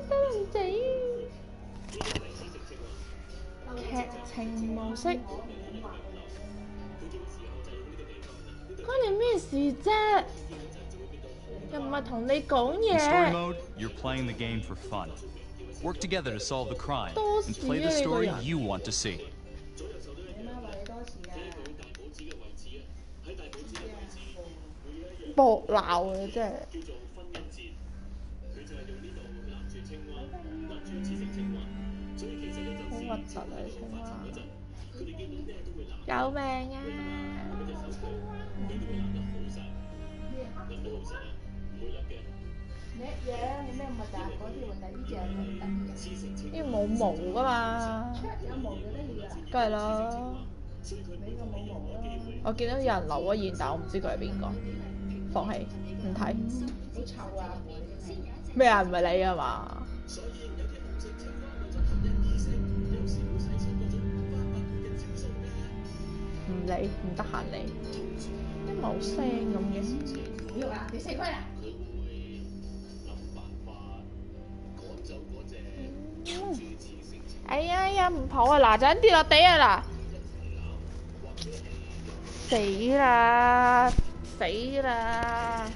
得人仔。劇情模式，關你咩事啫？又唔係同你講嘢。Story mode, you're playing the game for fun. Work together to solve the crime and play the story you want to see. 搏鬧嘅真係。好核突啊！青蛙，救命啊！呢個冇毛噶嘛？梗係啦。我見到有人留咗言，但我唔知佢係邊個。放棄，唔睇。好臭啊！咩啊？唔係你啊嘛？唔理，唔得閒理，一冇聲咁嘅。唔喐啊！你死開啦！哎呀呀，唔好啊！嗱，陣跌落地啊嗱！死啦！死啦！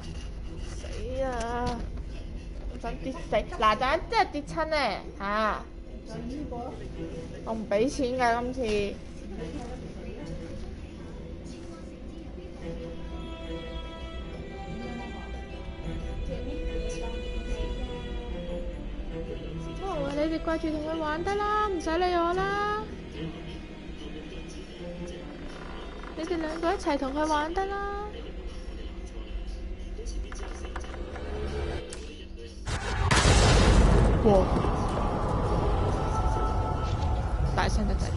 死啦！想跌死，嗱陣真係跌親咧嚇！我唔俾錢㗎今次。你哋掛住同佢玩得啦，唔使理我啦。你哋兩個一齊同佢玩得啦。哇！大聲得滯。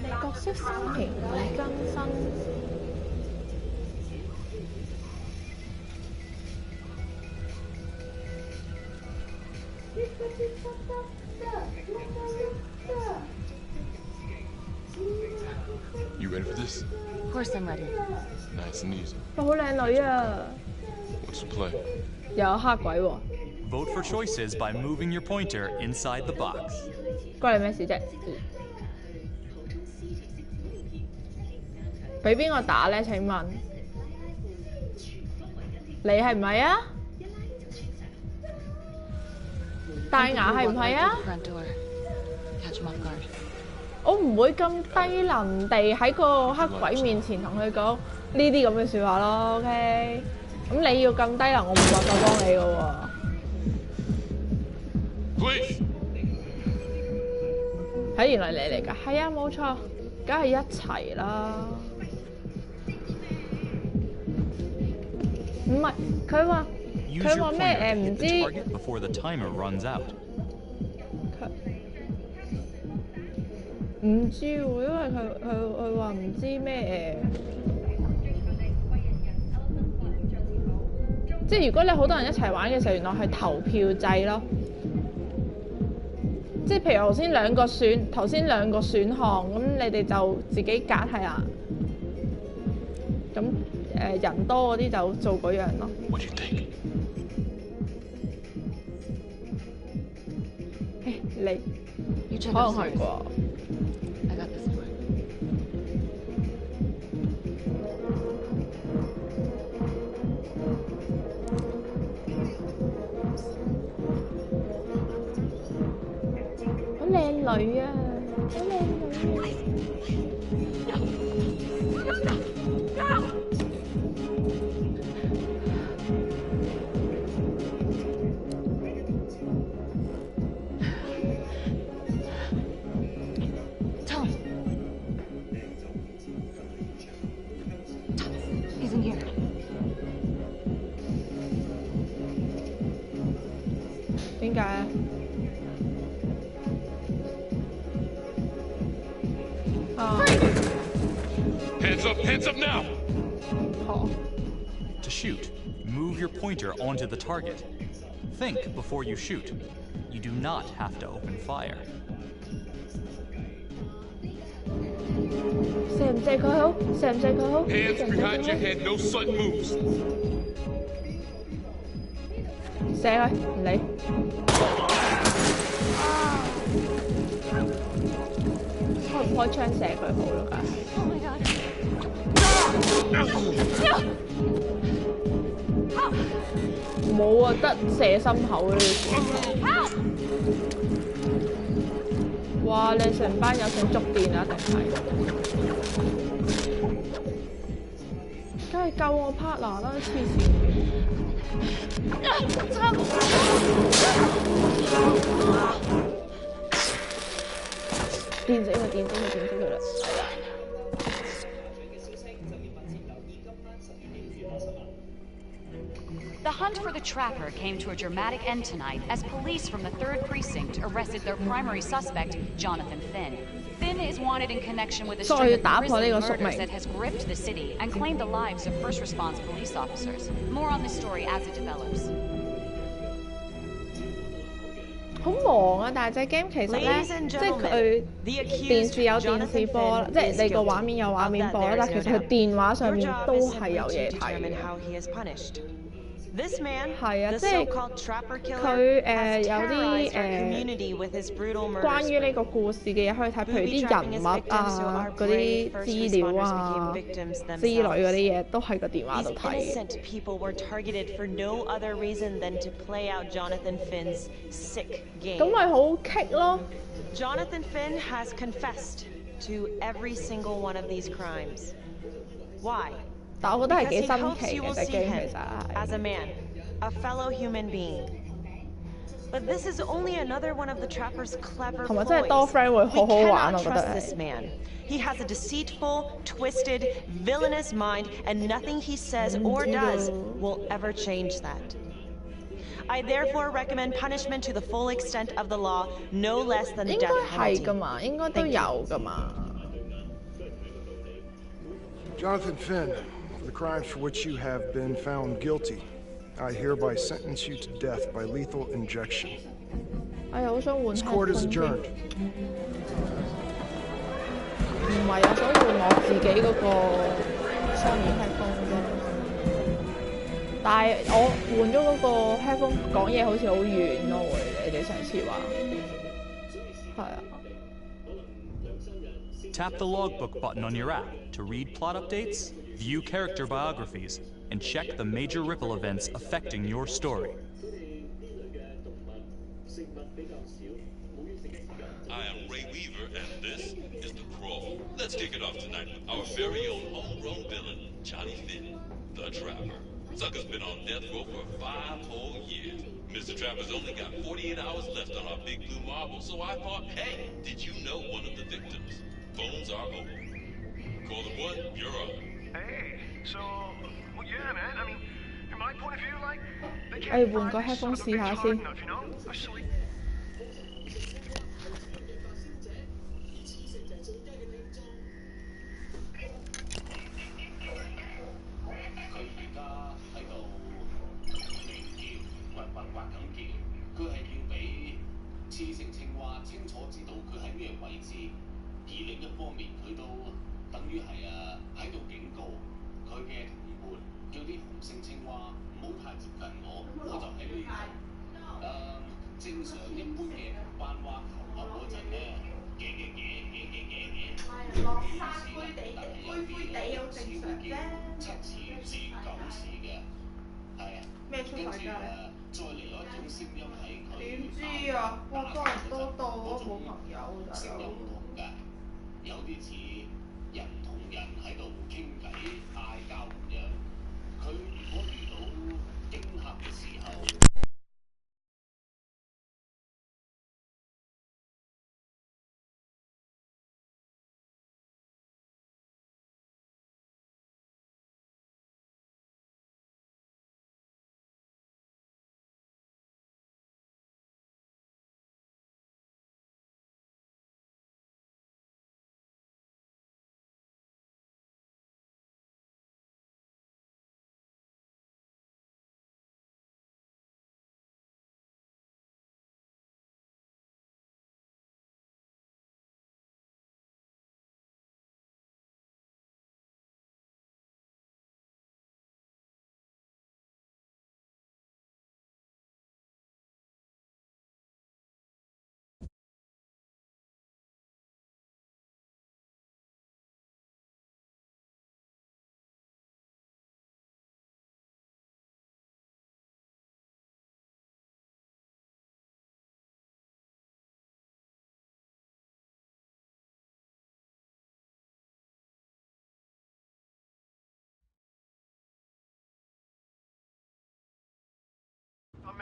你角色新奇會更新。You ready for this? Of course I'm ready. Nice and easy. 好靚女啊！ What's the play? 有黑鬼喎。Vote for choices by moving your pointer inside the box. 關你咩事啫？俾邊個打咧？請問你係唔係啊？大牙係唔係啊？我唔會咁低能地喺個黑鬼面前同佢講呢啲咁嘅説話咯。OK， 咁你要咁低能，我冇辦法幫你㗎喎。係原來你嚟㗎？係啊，冇錯，梗係一齊啦。唔係，佢話咩唔知。唔知喎，因為佢話唔知咩即係如果你好多人一齊玩嘅時候，原來係投票制咯。即係譬如頭先兩個選項，咁你哋就自己揀係啊。咁人多嗰啲就做嗰樣咯。你可能係啩？好靚女啊！好靚女啊！點解啊？啊！ Hands up now! 好。To shoot, move your pointer onto the target. Think before you shoot. You do not have to open fire. 射唔射佢好？射唔射佢好？ Hands 射唔射 behind 佢 your 好？ head, no sudden moves. 射佢，唔理。開唔開槍射佢好咯，梗係。Oh my god！ 冇啊，得射心口呢啲。哇！你成班友想觸電啊，定係？梗係救我 partner 啦，黐線！電死佢，電死佢，電死佢啦！係啦。 The hunt for the trapper came to a dramatic end tonight as police from the 3rd Precinct arrested their primary suspect, Jonathan Finn. Finn is wanted in connection with a string of grisly murders that has gripped the city and claimed the lives of first response police officers. More on this story as it develops. 好忙啊！但係隻 game 其實咧，即係佢電視有電視播，即係你個畫面有畫面播啦。但係其實佢電話上面都係有嘢睇嘅。 係啊，即係佢有啲關於呢個故事嘅嘢可以睇，譬如啲人物啊、嗰啲資料啊之類嗰啲嘢，都喺個電話度睇。咁咪好棘咯 Jonathan Finn has confessed to every single one of these crimes. Why? 但我覺得係幾新奇嘅隻 game 其實係。As a man, a fellow human being. But this is only another one of the trapper's clever ploys. 同埋真係多 friend 會好好玩，我覺得係。 This man. He has a deceitful, twisted, villainous mind, and nothing he says or does will ever change that. I therefore recommend punishment to the full extent of the law, no less than the death penalty. 應該係㗎嘛，應該都有㗎嘛。 Jonathan Finn, for the crimes for which you have been found guilty, I hereby sentence you to death by lethal injection. This court is adjourned. 唔係啊，想換我自己嗰個雙面 headphone 啫。但係我換咗嗰個 headphone 講嘢好似好遠咯，會你哋上次話係啊。 Tap the logbook button on your app to read plot updates, view character biographies, and check the major ripple events affecting your story. I am Ray Weaver, and this is The Crawl. Let's kick it off tonight with our very own homegrown villain, Johnny Finn, the Trapper. Sucker's been on death row for 5 whole years. Mr. Trapper's only got 48 hours left on our big blue marble, so I thought, hey, did you know one of the victims? Phones are open. Caller 1, you're up. Hey, so, well, yeah, man. I mean, in my point of view, like, they can't換個 headphone 試下先。 正常一般嘅班蛙求學嗰陣咧，落山灰地好正常啫。7次至9次嘅，係啊。咩出世㗎？再嚟有一種聲音喺佢。點知啊？哇！多人多到我冇朋友大佬。聲音唔同㗎，有啲似人同人喺度傾偈嗌交咁樣。佢如果遇到驚嚇嘅時候。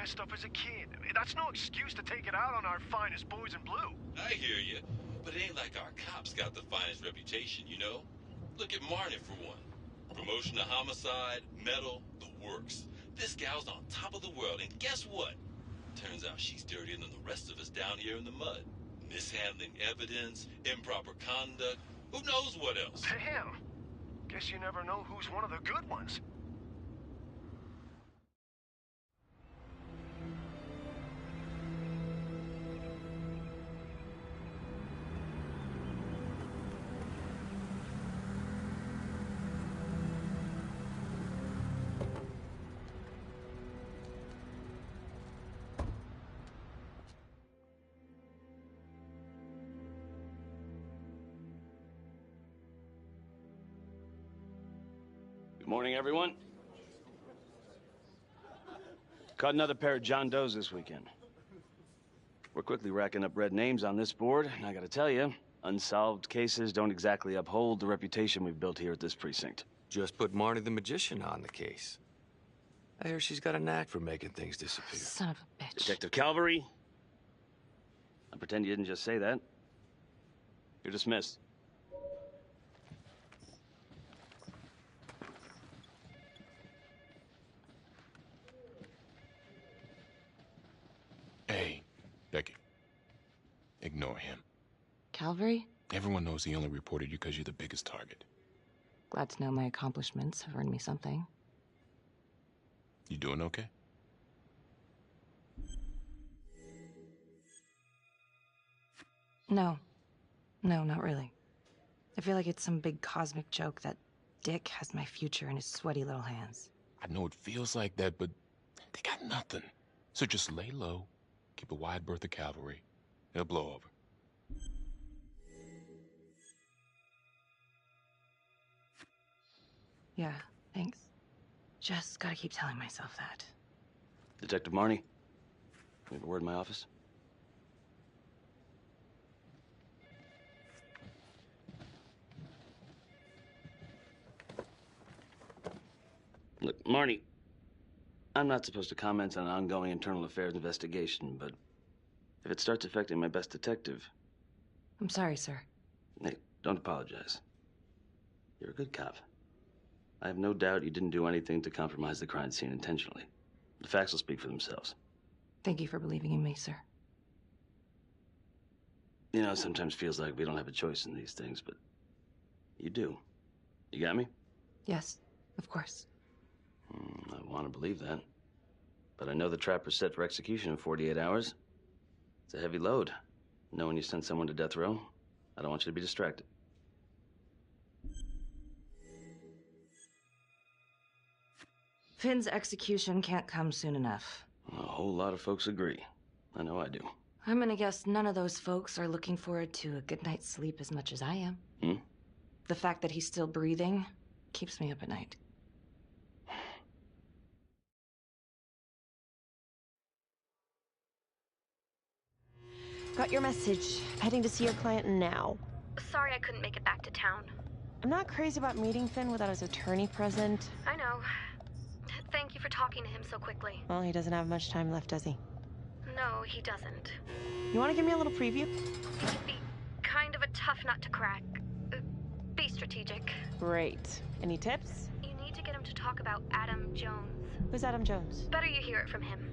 messed up as a kid. That's no excuse to take it out on our finest boys in blue. I hear you, but it ain't like our cops got the finest reputation, you know? Look at Marnie for one. Promotion to homicide, medal, the works. This gal's on top of the world, and guess what? Turns out she's dirtier than the rest of us down here in the mud. Mishandling evidence, improper conduct, who knows what else? Damn. Guess you never know who's one of the good ones. Good morning, everyone. Caught another pair of John Does this weekend. We're quickly racking up red names on this board, and I gotta tell you, unsolved cases don't exactly uphold the reputation we've built here at this precinct. Just put Marnie the Magician on the case. I hear she's got a knack for making things disappear. Son of a bitch. Detective Calvary? I pretend you didn't just say that. You're dismissed. Hey, Becky. Ignore him. Calvary? Everyone knows he only reported you because you're the biggest target. Glad to know my accomplishments have earned me something. You doing okay? No. No, not really. I feel like it's some big cosmic joke that Dick has my future in his sweaty little hands. I know it feels like that, but they got nothing. So just lay low, keep a wide berth of cavalry. It'll blow over. Yeah, thanks. Just gotta keep telling myself that. Detective Marnie, we have a word in my office. Look, Marnie, I'm not supposed to comment on an ongoing internal affairs investigation, but if it starts affecting my best detective... I'm sorry, sir. Hey, don't apologize. You're a good cop. I have no doubt you didn't do anything to compromise the crime scene intentionally. The facts will speak for themselves. Thank you for believing in me, sir. You know, it sometimes feels like we don't have a choice in these things, but you do. You got me? Yes, of course. I want to believe that. But I know the trapper's set for execution in 48 hours. It's a heavy load. Knowing you sent someone to death row, I don't want you to be distracted. Finn's execution can't come soon enough. A whole lot of folks agree. I know I do. I'm gonna guess none of those folks are looking forward to a good night's sleep as much as I am. The fact that he's still breathing keeps me up at night. Got your message. Heading to see your client now. Sorry I couldn't make it back to town. I'm not crazy about meeting Finn without his attorney present. I know. Thank you for talking to him so quickly. Well, he doesn't have much time left, does he? No, he doesn't. You want to give me a little preview? He can be kind of a tough nut to crack. Be strategic. Great. Any tips? You need to get him to talk about Adam Jones. Who's Adam Jones? Better you hear it from him.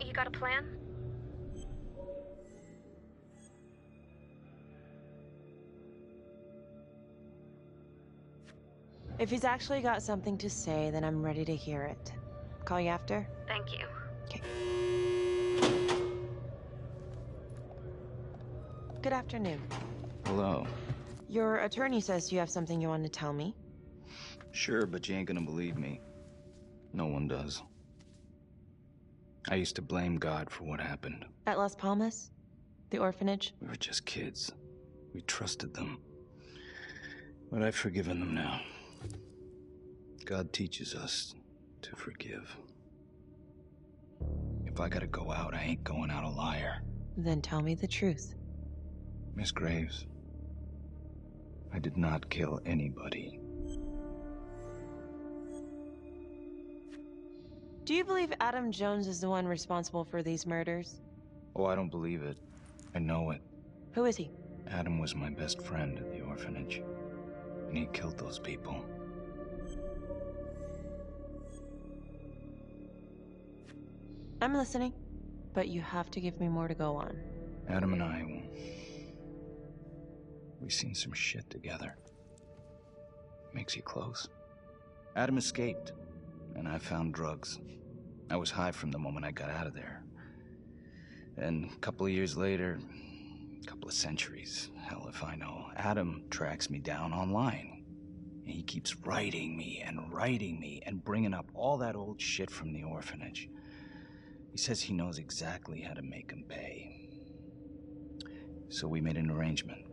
You got a plan? If he's actually got something to say, then I'm ready to hear it. Call you after? Thank you. Okay. Good afternoon. Hello. Your attorney says you have something you want to tell me. Sure, but you ain't gonna believe me. No one does. I used to blame God for what happened. At Las Palmas? The orphanage? We were just kids. We trusted them. But I've forgiven them now. God teaches us to forgive. If I gotta go out, I ain't going out a liar. Then tell me the truth. Miss Graves, I did not kill anybody. Do you believe Adam Jones is the one responsible for these murders? Oh, I don't believe it. I know it. Who is he? Adam was my best friend at the orphanage, and he killed those people. I'm listening, but you have to give me more to go on. Adam and I, we've seen some shit together. Makes you close. Adam escaped, and I found drugs. I was high from the moment I got out of there. And a couple of years later, a couple of centuries, hell if I know, Adam tracks me down online. And he keeps writing me and bringing up all that old shit from the orphanage. He says he knows exactly how to make him pay. So we made an arrangement.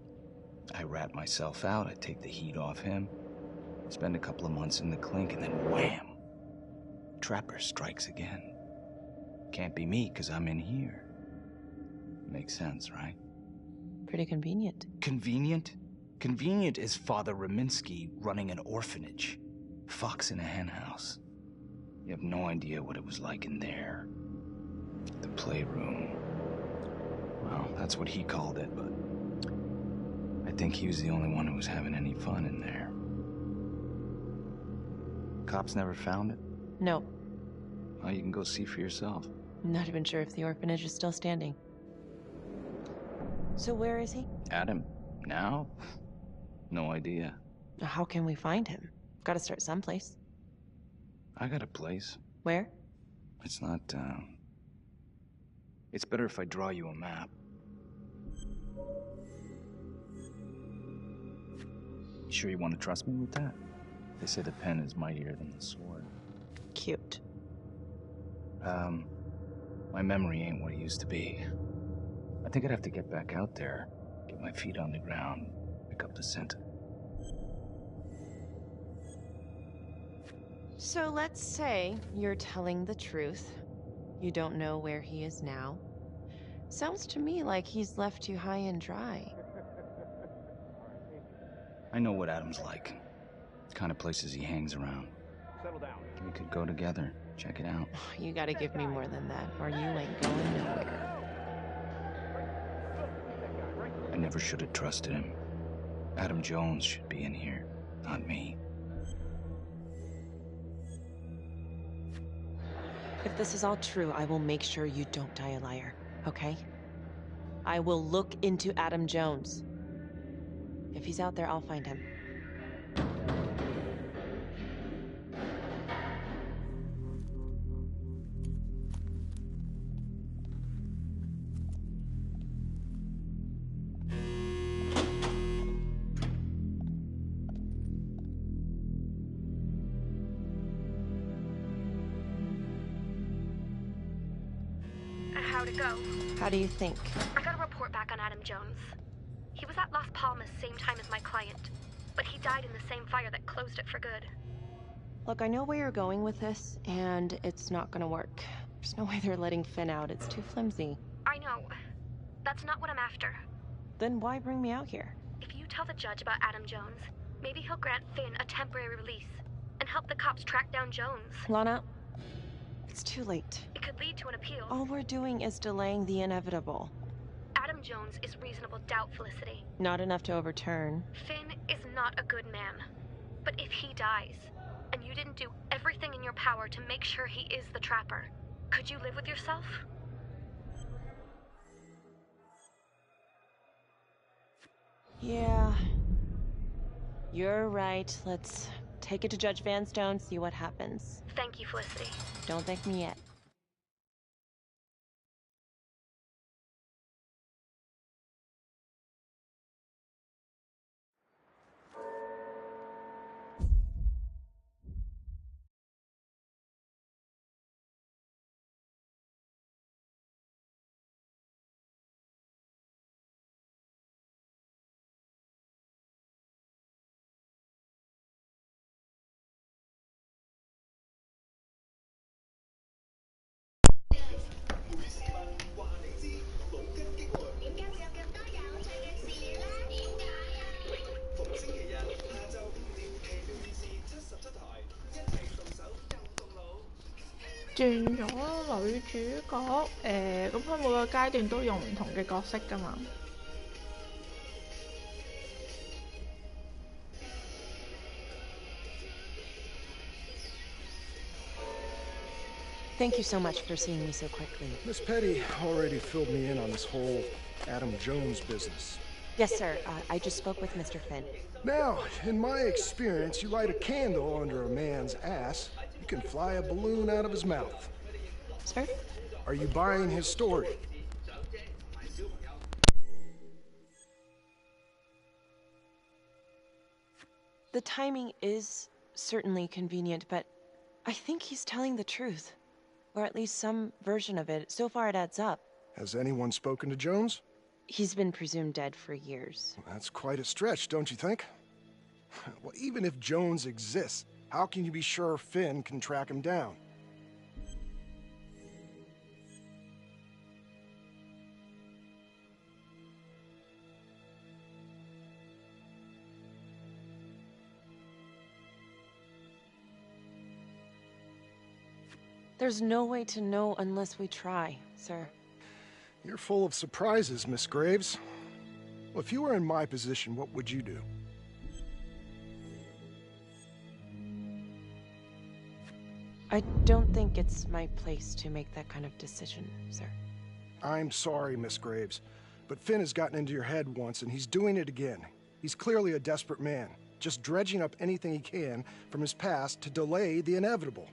I rat myself out, I take the heat off him, spend a couple of months in the clink, and then wham! Trapper strikes again. Can't be me, because I'm in here. Makes sense, right? Pretty convenient. Convenient? Convenient is Father Raminsky running an orphanage. Fox in a henhouse. You have no idea what it was like in there. The playroom. Well, that's what he called it, but I think he was the only one who was having any fun in there. Cops never found it? No. Well, you can go see for yourself. I'm not even sure if the orphanage is still standing. So where is he? Adam? Now? No idea. How can we find him? Gotta start someplace. I got a place. Where? It's not, It's better if I draw you a map. You sure you want to trust me with that? They say the pen is mightier than the sword. Cute. My memory ain't what it used to be. I think I'd have to get back out there, get my feet on the ground, pick up the scent. So let's say you're telling the truth. You don't know where he is now. Sounds to me like he's left you high and dry. I know what Adam's like. The kind of places he hangs around. Settle down. We could go together, check it out. You gotta give me more than that, or you ain't going nowhere. I never should have trusted him. Adam Jones should be in here, not me. If this is all true, I will make sure you don't die a liar, okay? I will look into Adam Jones. If he's out there, I'll find him. How'd it go? How do you think? I got a report back on Adam Jones. He was at Las Palmas same time as my client, but he died in the same fire that closed it for good. Look, I know where you're going with this, and it's not gonna work. There's no way they're letting Finn out. It's too flimsy. I know. That's not what I'm after. Then why bring me out here? If you tell the judge about Adam Jones, maybe he'll grant Finn a temporary release and help the cops track down Jones. Lana, it's too late. It could lead to an appeal. All we're doing is delaying the inevitable. Adam Jones is reasonable doubt, Felicity. Not enough to overturn. Finn is not a good man. But if he dies, and you didn't do everything in your power to make sure he is the trapper, could you live with yourself? Yeah. You're right. Let's take it to Judge Vanstone, see what happens. Thank you, Felicity. Don't thank me yet. 轉咗女主角，咁佢每個階段都用唔同嘅角色㗎嘛。Thank you so much for seeing me so quickly. Miss Petty already filled me in on this whole Adam Jones business. Yes, sir. I just spoke with Mr. Finn. Now, in my experience, you light a candle under a man's ass, you can fly a balloon out of his mouth. Sir? Are you buying his story? The timing is certainly convenient, but I think he's telling the truth. Or at least some version of it. So far it adds up. Has anyone spoken to Jones? He's been presumed dead for years. That's quite a stretch, don't you think? Well, even if Jones exists, how can you be sure Finn can track him down? There's no way to know unless we try, sir. You're full of surprises, Miss Graves. Well, if you were in my position, what would you do? I don't think it's my place to make that kind of decision, sir. I'm sorry, Miss Graves, but Finn has gotten into your head once, and he's doing it again. He's clearly a desperate man, just dredging up anything he can from his past to delay the inevitable.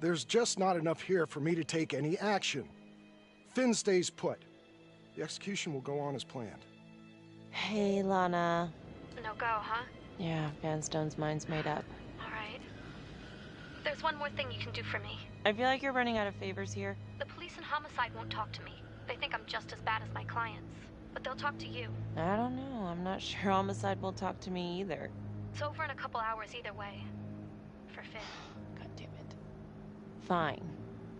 There's just not enough here for me to take any action. Finn stays put. The execution will go on as planned. Hey, Lana. No go, huh? Yeah, Vanstone's mind's made up. Alright. There's one more thing you can do for me. I feel like you're running out of favors here. The police and homicide won't talk to me. They think I'm just as bad as my clients. But they'll talk to you. I don't know. I'm not sure homicide will talk to me either. It's over in a couple hours either way. For Finn. God damn it. Fine.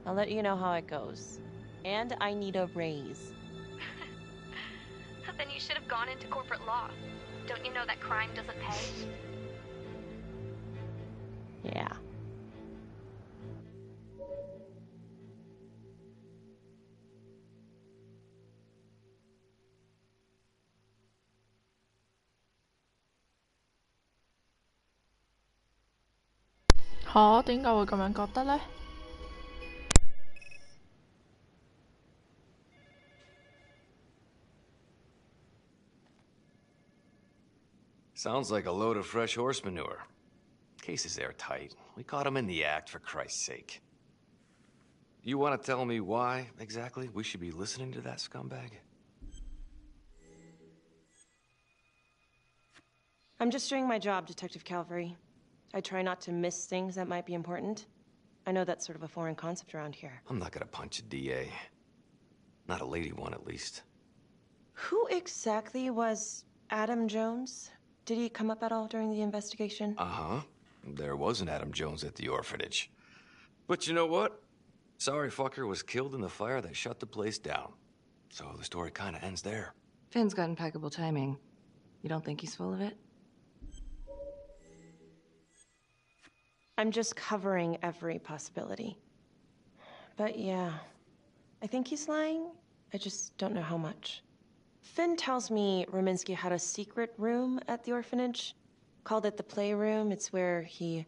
I'll let you know how it goes. And I need a raise. Then you should have gone into corporate law. Don't you know that crime doesn't pay? Yeah.嚇，點解會咁樣覺得呢？Sounds like a load of fresh horse manure. Case is airtight. We caught him in the act, for Christ's sake. You want to tell me why, exactly, we should be listening to that scumbag? I'm just doing my job, Detective Calvary. I try not to miss things that might be important. I know that's sort of a foreign concept around here. I'm not gonna punch a DA. Not a lady one, at least. Who exactly was Adam Jones? Did he come up at all during the investigation? Uh-huh. There was an Adam Jones at the orphanage. But you know what? Sorry fucker was killed in the fire that shut the place down. So the story kind of ends there. Finn's got impeccable timing. You don't think he's full of it? I'm just covering every possibility. But yeah, I think he's lying. I just don't know how much. Finn tells me Rominsky had a secret room at the orphanage. Called it the playroom. It's where he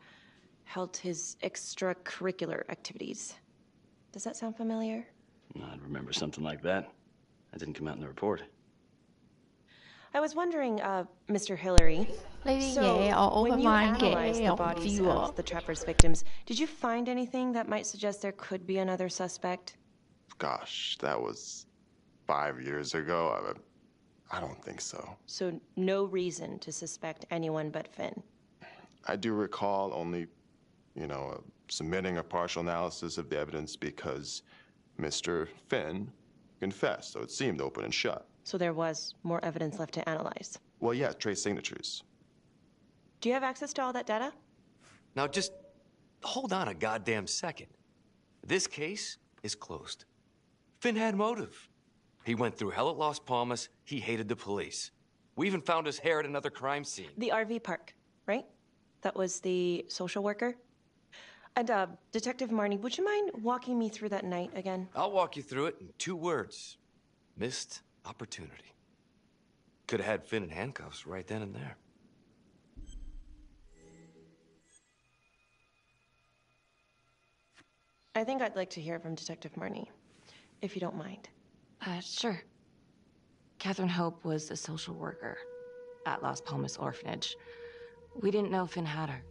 held his extracurricular activities. Does that sound familiar? I'd remember something like that. That didn't come out in the report. I was wondering, Mr. Hillary. 呢啲嘢我 when you overmind analyzed 嘅， the 我唔 bodies 知 of 喎。 the Trapper's victims, did you find anything that might suggest there could be another suspect? Gosh, that was 5 years ago. I don't think so. So no reason to suspect anyone but Finn. I do recall only, submitting a partial analysis of the evidence because Mr. Finn confessed, so it seemed open and shut. So there was more evidence left to analyze. Well, yeah, trace signatures. Do you have access to all that data? Now just hold on a goddamn second. This case is closed. Finn had motive. He went through hell at Las Palmas. He hated the police. We even found his hair at another crime scene. The RV park, right? That was the social worker? And, Detective Marnie, would you mind walking me through that night again? I'll walk you through it in 2 words. Missed opportunity. Could have had Finn in handcuffs right then and there. I think I'd like to hear from Detective Marnie, if you don't mind. Sure. Catherine Hope was a social worker at Las Palmas Orphanage. We didn't know Finn had her.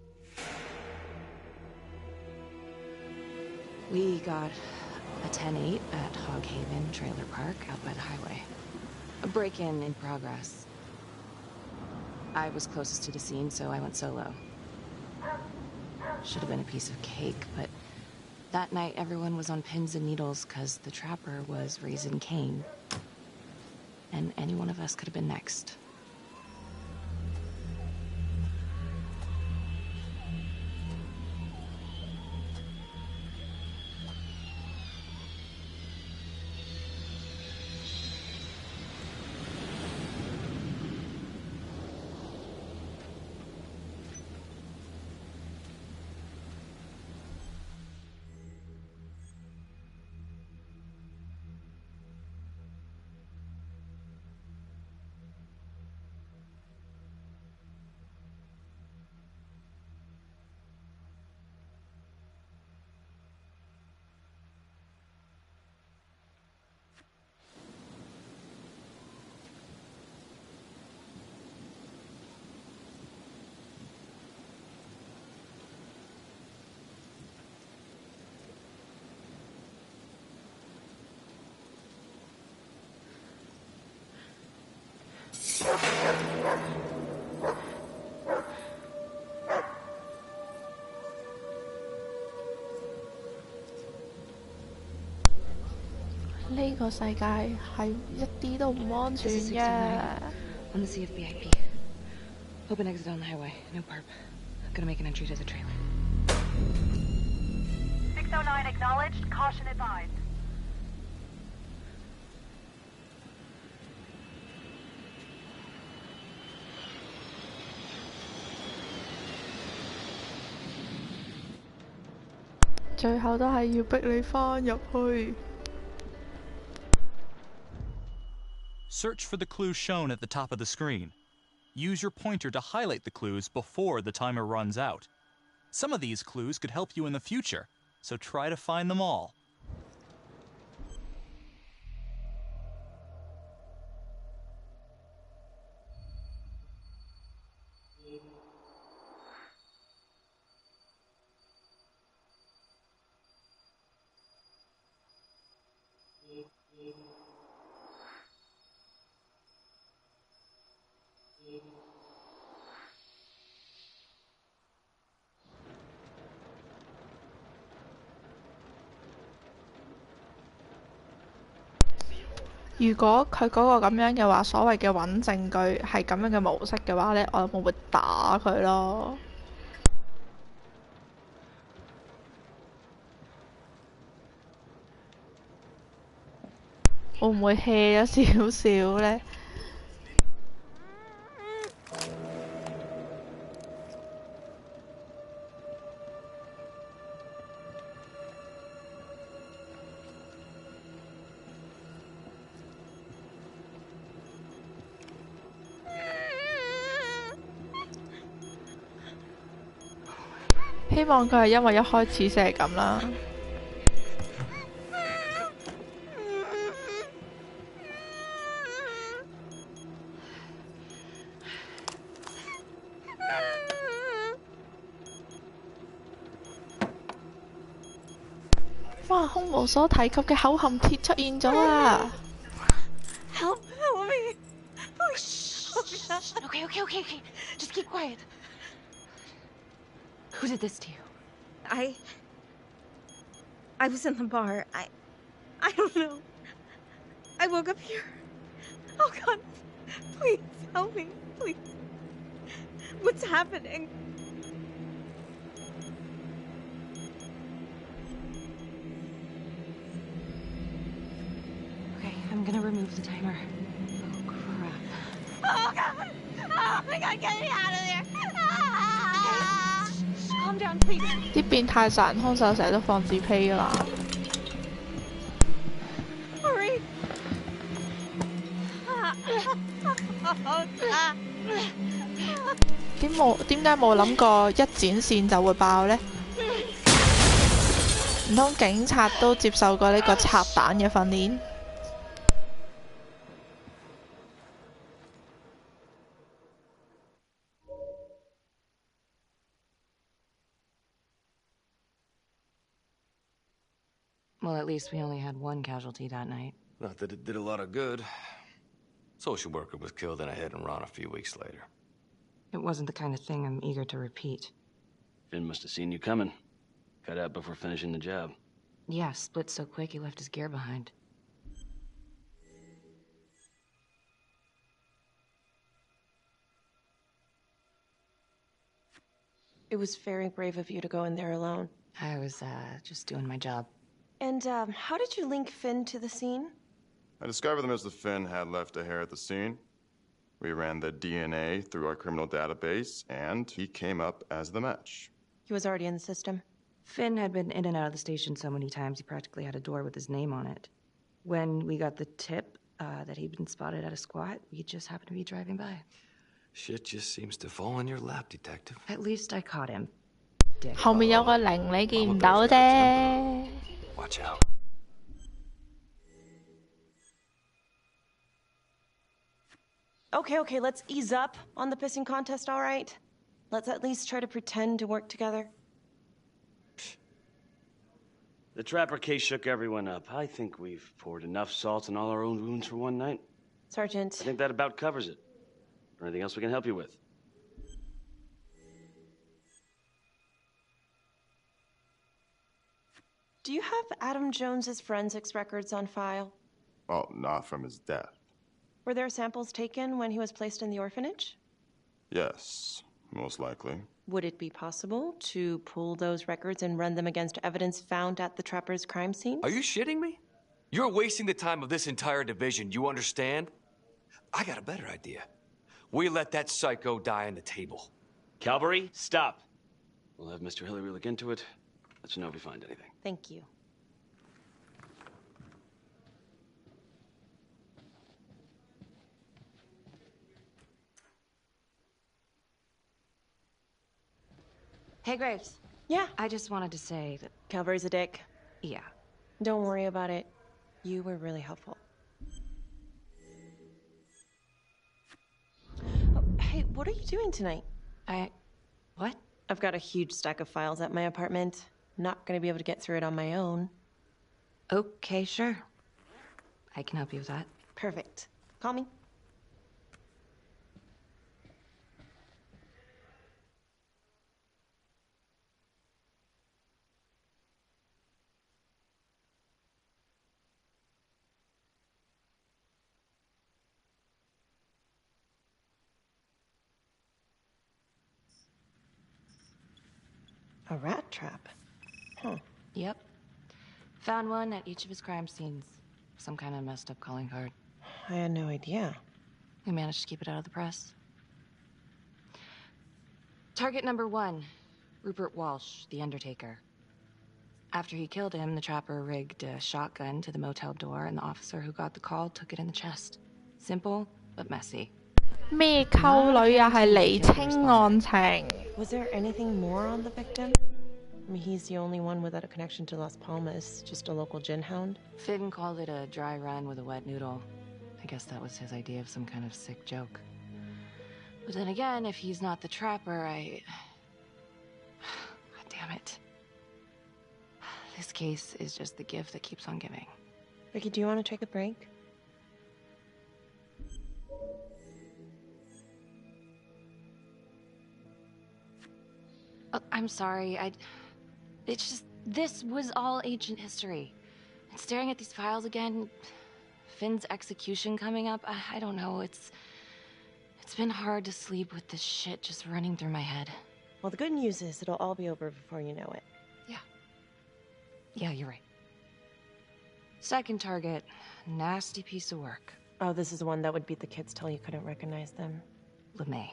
We got a 10-8 at Hog Haven Trailer Park out by the highway. A break-in in progress. I was closest to the scene, so I went solo. Should have been a piece of cake, but that night everyone was on pins and needles because the trapper was raising Cain. And any one of us could have been next.呢個世界係一啲都唔安全嘅。 On the CFBIP. Open exit on the highway. No perp. Gonna make an entry to the trailer. 609 acknowledged. Caution advised.「最後都係要逼你返入去。 Search for the clues shown at the top of the screen. Use your pointer to highlight the clues before the timer runs out. Some of these clues could help you in the future, so try to find them all.如果佢嗰個咁樣嘅話，所謂嘅揾證據係咁樣嘅模式嘅話呢，我諗我會打佢咯。會唔會 hea 咗少少呢？希望佢係因為一開始先係咁啦。哇！空無所提及嘅口含鐵出現咗啊 Help me! Please! Okay. Just keep quiet. Who did this to you? I was in the bar. I don't know. I woke up here. Oh God, please help me, please. What's happening? Okay, I'm gonna remove the timer. Oh crap. Oh God! Oh my God, get me out of there! Ah! Calm down, please. 啲變態殺人兇手成日都放自屁㗎啦。Hurry. 點解冇諗過一剪線就會爆呢？唔通警察都接受過呢個拆彈嘅訓練？Well, at least we only had one casualty that night. Not that it did a lot of good. Social worker was killed in a hit-and-run a few weeks later. It wasn't the kind of thing I'm eager to repeat. Finn must have seen you coming. Cut out before finishing the job. Yeah, split so quick he left his gear behind. It was very brave of you to go in there alone. I was, just doing my job. And, how did you link Finn to the scene? I discovered that Mr. Finn had left a hair at the scene. We ran the DNA through our criminal database, and he came up as the match. He was already in the system. Finn had been in and out of the station so many times he practically had a door with his name on it. When we got the tip that he'd been spotted at a squat, we just happened to be driving by. Shit just seems to fall in your lap, Detective. At least I caught him. Dick. 後面有個零你見唔到啫。Watch out. Okay, let's ease up on the pissing contest, all right? Let's at least try to pretend to work together. The Trapper case shook everyone up. I think we've poured enough salt in all our own wounds for one night. Sergeant. I think that about covers it. Or anything else we can help you with? Do you have Adam Jones's forensics records on file? Well, not from his death. Were there samples taken when he was placed in the orphanage? Yes, most likely. Would it be possible to pull those records and run them against evidence found at the Trapper's crime scene? Are you shitting me? You're wasting the time of this entire division, you understand? I got a better idea. We let that psycho die on the table. Calvary, stop. We'll have Mr. Hillary look into it. Let you know if we find anything. Thank you. Hey, Graves. Yeah? I just wanted to say that... Calvary's a dick. Yeah. Don't worry about it. You were really helpful. Oh, hey, what are you doing tonight? What? I've got a huge stack of files at my apartment. Not gonna be able to get through it on my own. Okay, sure. I can help you with that. Perfect. Call me. A rat trap? Huh. Yep. Found one at each of his crime scenes. Some kind of messed up calling card. I had no idea. We managed to keep it out of the press. Target number 1, Rupert Walsh, the Undertaker. After he killed him, the Trapper rigged a shotgun to the motel door, and the officer who got the call took it in the chest. Simple, but messy. 咩溝女啊？係釐清案情。Was there anything more on the victim? I mean, he's the only one without a connection to Las Palmas, just a local gin hound. Finn called it a dry run with a wet noodle. I guess that was his idea of some kind of sick joke. But then again, if he's not the Trapper, God damn it. This case is just the gift that keeps on giving. Ricky, do you want to take a break? I'm sorry, it's just, this was all ancient history. And staring at these files again, Finn's execution coming up, I don't know, it's been hard to sleep with this shit just running through my head. Well, the good news is it'll all be over before you know it. Yeah, you're right. Second target, nasty piece of work. Oh, this is the one that would beat the kids till you couldn't recognize them. LeMay.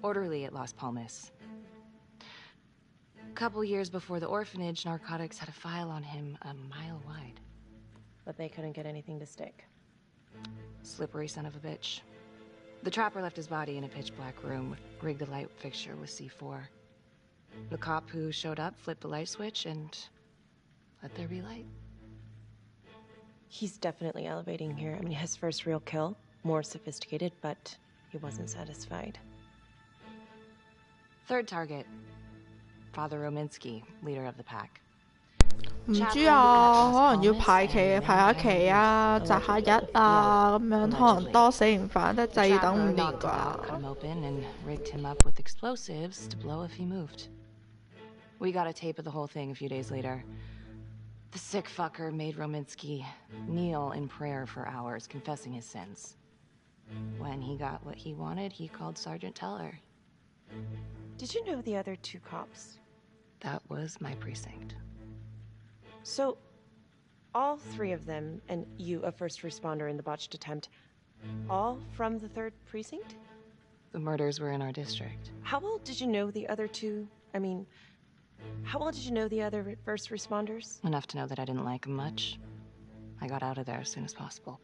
Orderly at Las Palmas. couple years before the orphanage, narcotics had a file on him a mile wide. But they couldn't get anything to stick. Slippery son of a bitch. The trapper left his body in a pitch-black room, rigged the light fixture with C4. The cop who showed up flipped the light switch and let there be light. He's definitely elevating here. I mean, his first real kill, more sophisticated, but he wasn't satisfied. Third target, Father Rominsky, leader of the pack. 唔知啊，可能要排期排下期啊，擇下日啊，咁樣可能多死刑犯得滯要等5年啩。Cut him open and rigged him up with explosives to blow if he moved. We got a tape of the whole thing a few days later. The sick fucker made Rominsky kneel in prayer for hours, confessing his sins. When he got what he wanted, he called Sergeant Teller. Did you know the other 2 cops? That was my precinct. So, all 3 of them, and you, a first responder in the botched attempt, all from the 3rd precinct? The murders were in our district. How well did you know the other 2? I mean, how well did you know the other first responders? Enough to know that I didn't like them much. I got out of there as soon as possible.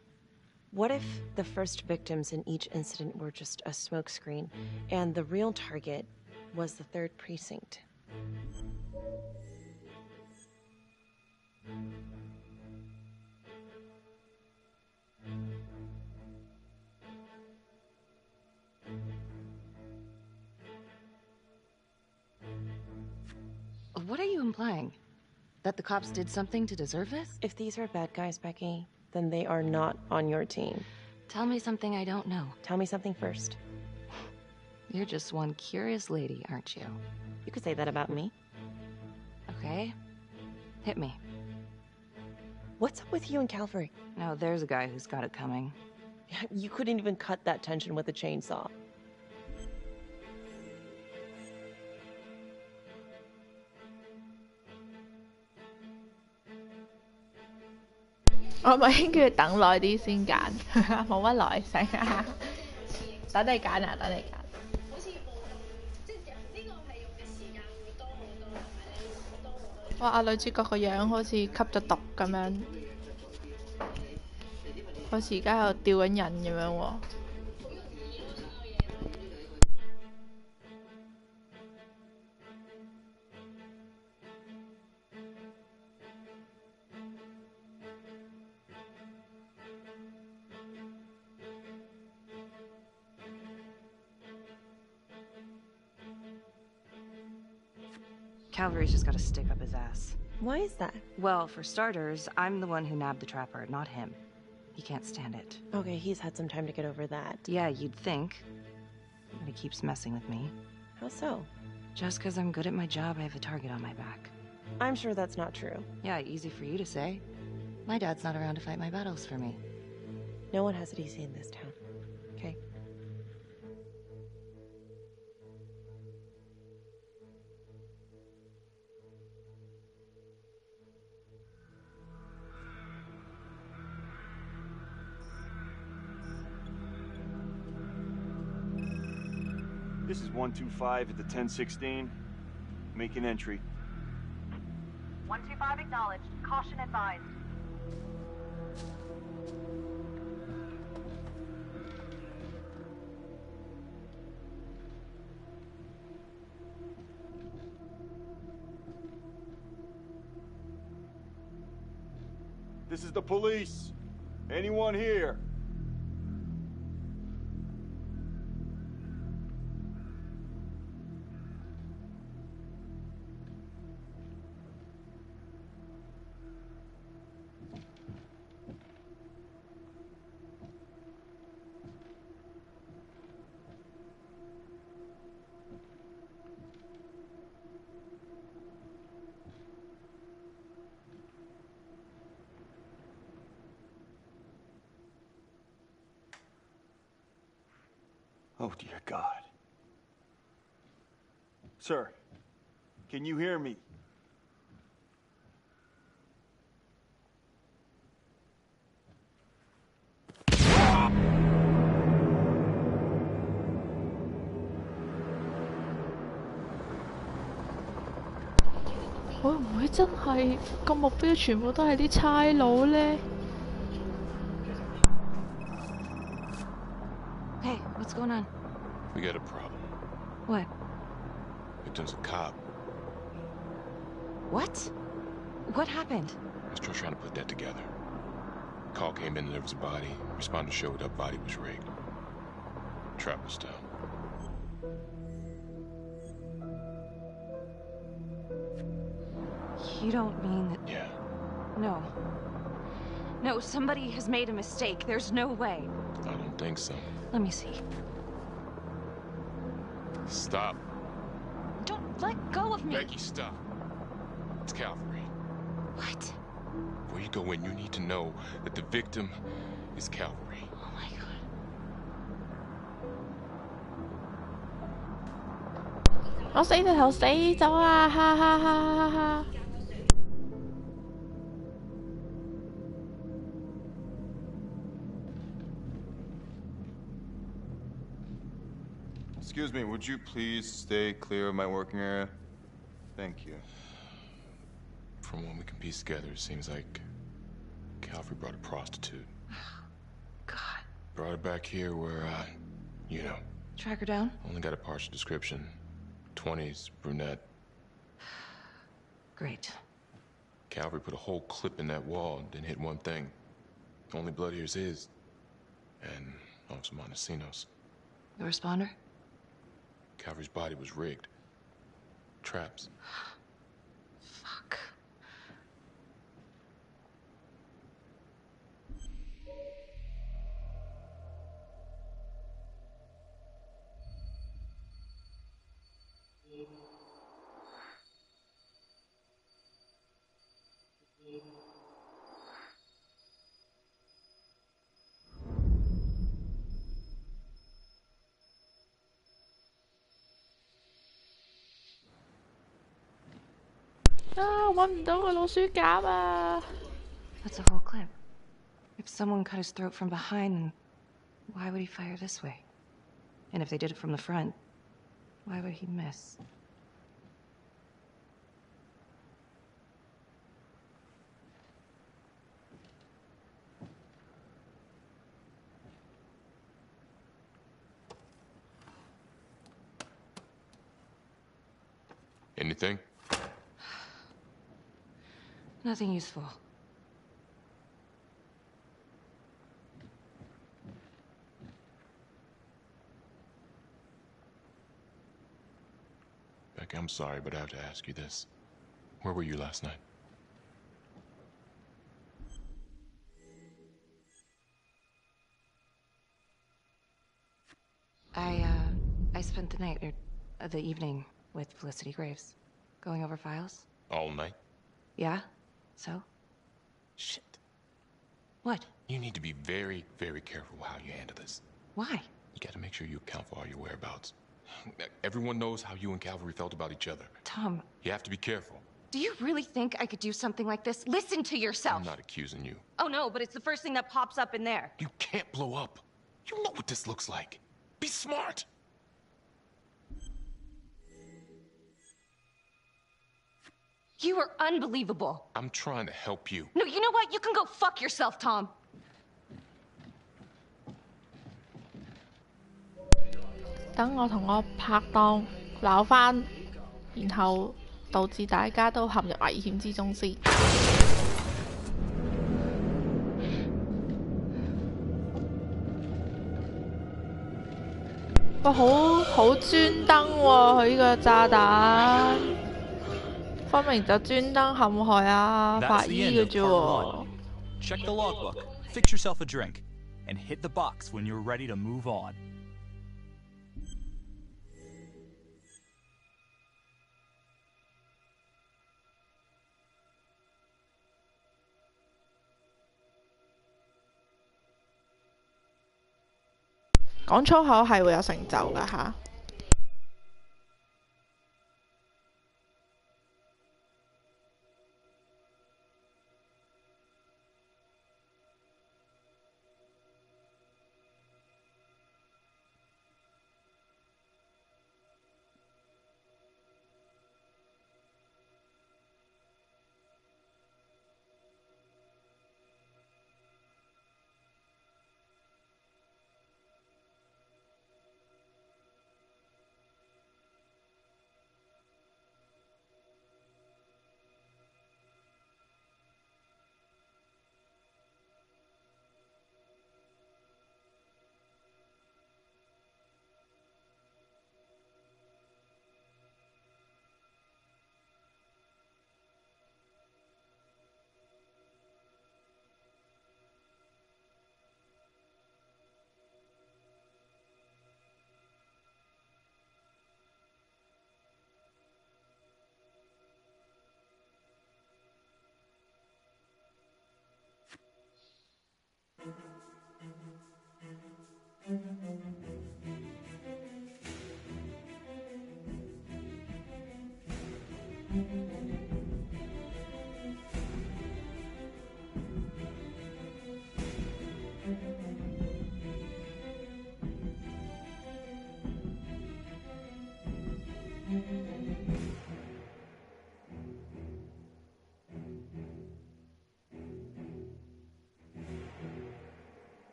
What if the first victims in each incident were just a smokescreen, and the real target was the 3rd precinct? What are you implying? That the cops did something to deserve this? If these are bad guys, Becky, then they are not on your team. Tell me something I don't know. Tell me something first. You're just one curious lady, aren't you? You could say that about me. Okay. Hit me. What's up with you and Calvary? No, there's a guy who's got it coming. You couldn't even cut that tension with a chainsaw. 我咪應該要等耐啲先揀，冇乜耐性啊！等你揀啊，等你揀。哇！阿女主角個樣好似吸咗毒咁樣，好似而家喺度吊緊人咁樣喎。Calvary's just gotta stick up his ass. Why is that? Well, for starters, I'm the one who nabbed the trapper, not him. He can't stand it. Okay, he's had some time to get over that. Yeah, you'd think. But he keeps messing with me. How so? Just because I'm good at my job, I have a target on my back. I'm sure that's not true. Yeah, easy for you to say. My dad's not around to fight my battles for me. No one has it easy in this town, okay? This is 125 at the 1016. Make an entry. 125 acknowledged. Caution advised. This is the police. Anyone here? Oh, dear God. Sir, can you hear me? 會唔會真係個目標全部都係啲差佬呢？ Hey, what's going on? We got a problem. What? Victim's a cop. What? What happened? I was just trying to put that together. Call came in and there was a body. Responder showed up, body was rigged. Trap was down. You don't mean that... Yeah. No. No, somebody has made a mistake. There's no way. I don't think so. Let me see. Stop. Don't let go of me. Becky, stop. It's Calvary. What? Before you go in, you need to know that the victim is Calvary. Oh my god. 我死對頭死咗啊！哈哈哈哈哈！ Excuse me, would you please stay clear of my working area? Thank you. From what we can piece together, it seems like Calvary brought a prostitute. God. Brought her back here where, you know. Track her down? Only got a partial description. 20s, brunette. Great. Calvary put a whole clip in that wall, didn't hit one thing. Only blood here's his. And Officer Montesinos. The responder? Calvary's body was rigged. Traps. Fuck.啊！揾唔到個老鼠夾啊！ That's a whole clip. If someone cut his throat from behind, then why would he fire this way? And if they did it from the front, why would he miss? Anything? Nothing useful. Becky, I'm sorry, but I have to ask you this. Where were you last night? I spent the night, or the evening, with Felicity Graves. Going over files. All night? Yeah? So? Shit. What? You need to be very, very careful how you handle this. Why? You gotta make sure you account for all your whereabouts. Everyone knows how you and Calvary felt about each other. Tom. You have to be careful. Do you really think I could do something like this? Listen to yourself! I'm not accusing you. Oh no, but it's the first thing that pops up in there. You can't blow up. You know what this looks like. Be smart. You are unbelievable. I'm trying to help you. No, you know what? You can go fuck yourself, Tom. 等我同我拍檔鬧返，然後導致大家都陷入危險之中先。哇，好專登喎！佢呢個炸彈，分明就專登陷害阿法醫嘅啫喎。Check the logbook, fix yourself a drink, and hit the box when you're ready to move on. 講粗口係會有成就㗎吓。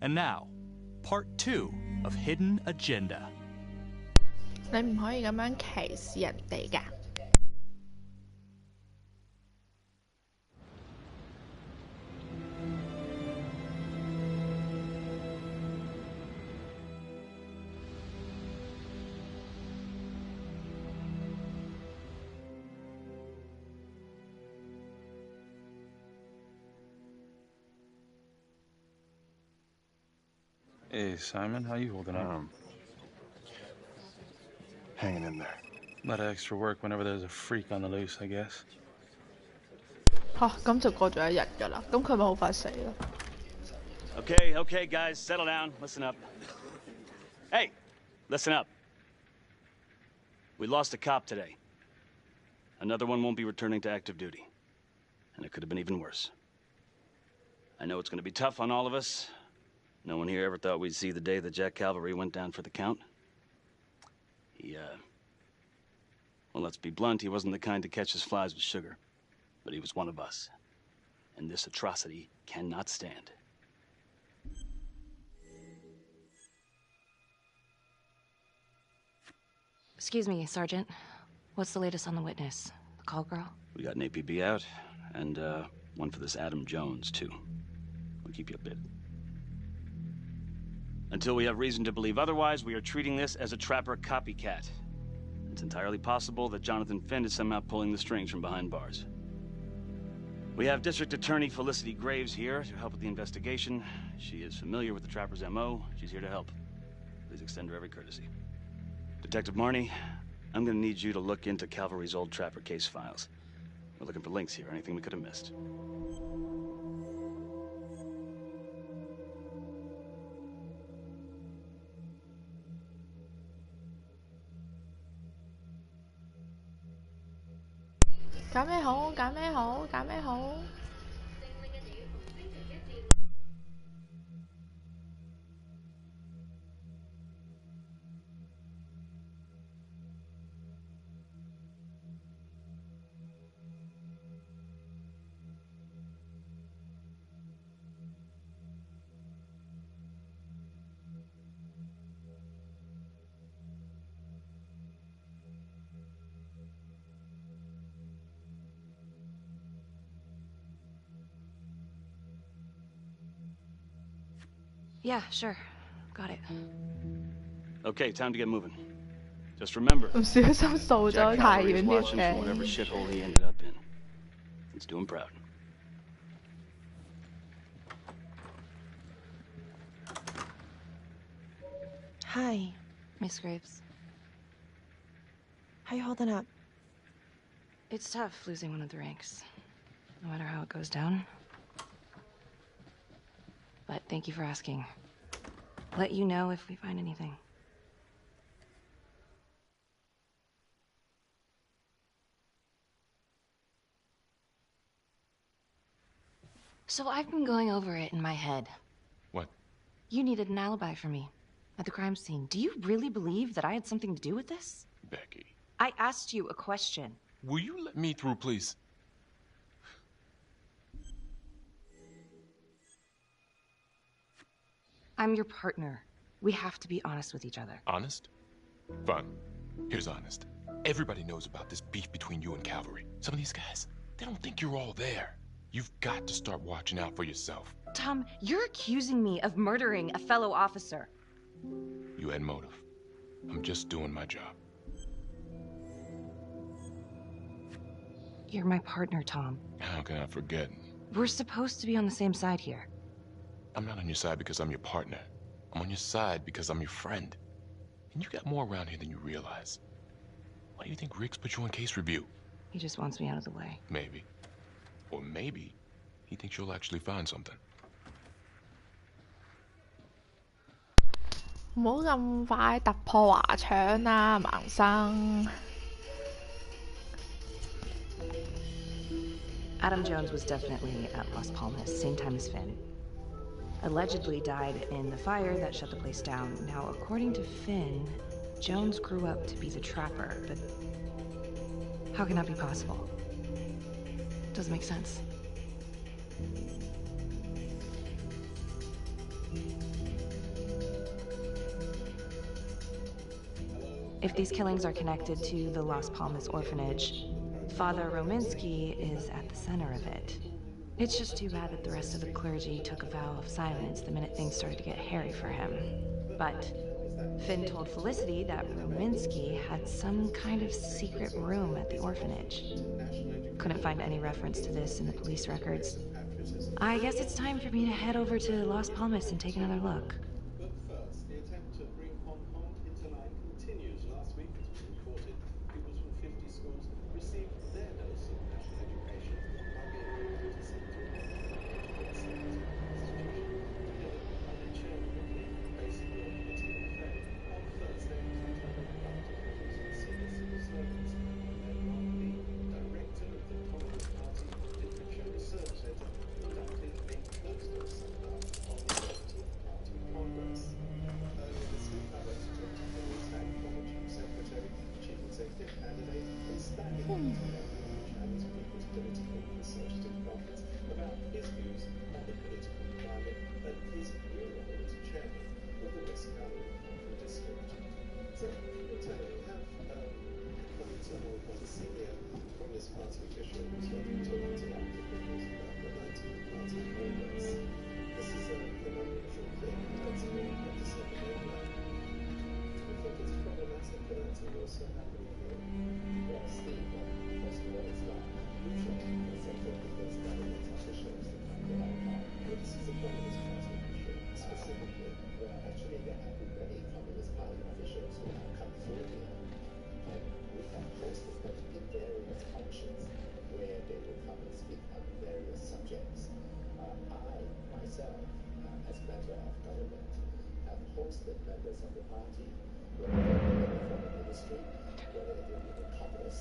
And now, part 2 of Hidden Agenda. 你唔可以咁樣歧視人哋㗎。Hey, Simon, how you holding up? Hanging in there. A lot of extra work whenever there's a freak on the loose, I guess. 嚇，咁就過咗一日㗎啦，咁佢咪好快死咯。Okay, guys, settle down. Listen up. Hey, listen up. We lost a cop today. Another one won't be returning to active duty. And it could have been even worse. I know it's going to be tough on all of us. No one here ever thought we'd see the day that Jack Calvary went down for the count. Well, let's be blunt, he wasn't the kind to catch his flies with sugar. But he was one of us. And this atrocity cannot stand. Excuse me, Sergeant. What's the latest on the witness? The call girl? We got an APB out, and one for this Adam Jones, too. We'll keep you updated. Until we have reason to believe otherwise, we are treating this as a Trapper copycat. It's entirely possible that Jonathan Finn is somehow pulling the strings from behind bars. We have District Attorney Felicity Graves here to help with the investigation. She is familiar with the Trapper's MO. She's here to help. Please extend her every courtesy. Detective Marnie, I'm gonna need you to look into Calvary's old Trapper case files. We're looking for links here, anything we could have missed.揀咩好？揀咩好？揀咩好？Yeah, sure. Got it. Okay, time to get moving. Just remember, 唔小心掃咗 Jack 太 Calvary 遠 is 啲 watching from whatever 嘅。 shithole he ended up in. Let's do him proud. Hi. Miss Graves. How you holding up? It's tough losing one of the ranks, no matter how it goes down. But thank you for asking. Let you know if we find anything. So I've been going over it in my head. What? You needed an alibi for me at the crime scene. Do you really believe that I had something to do with this? Becky. I asked you a question. Will you let me through, please? I'm your partner. We have to be honest with each other. Honest? Fine. Here's honest. Everybody knows about this beef between you and Cavalry. Some of these guys, they don't think you're all there. You've got to start watching out for yourself. Tom, you're accusing me of murdering a fellow officer. You had motive. I'm just doing my job. You're my partner, Tom. How can I forget? We're supposed to be on the same side here. I'm not on your side because I'm your partner. I'm on your side because I'm your friend. And you got more around here than you realize. Why do you think Riggs put you on case review? He just wants me out of the way. Maybe. Or maybe he thinks you'll actually find something. 唔好咁快突破華牆啊，盲生。Adam Jones was definitely at Las Palmas, same time as Finn. Allegedly died in the fire that shut the place down. Now, according to Finn, Jones grew up to be the trapper, but how can that be possible? Doesn't make sense. If these killings are connected to the Las Palmas orphanage, Father Rominsky is at the center of it. It's just too bad that the rest of the clergy took a vow of silence the minute things started to get hairy for him. But Finn told Felicity that Rominsky had some kind of secret room at the orphanage. Couldn't find any reference to this in the police records. I guess it's time for me to head over to Las Palmas and take another look.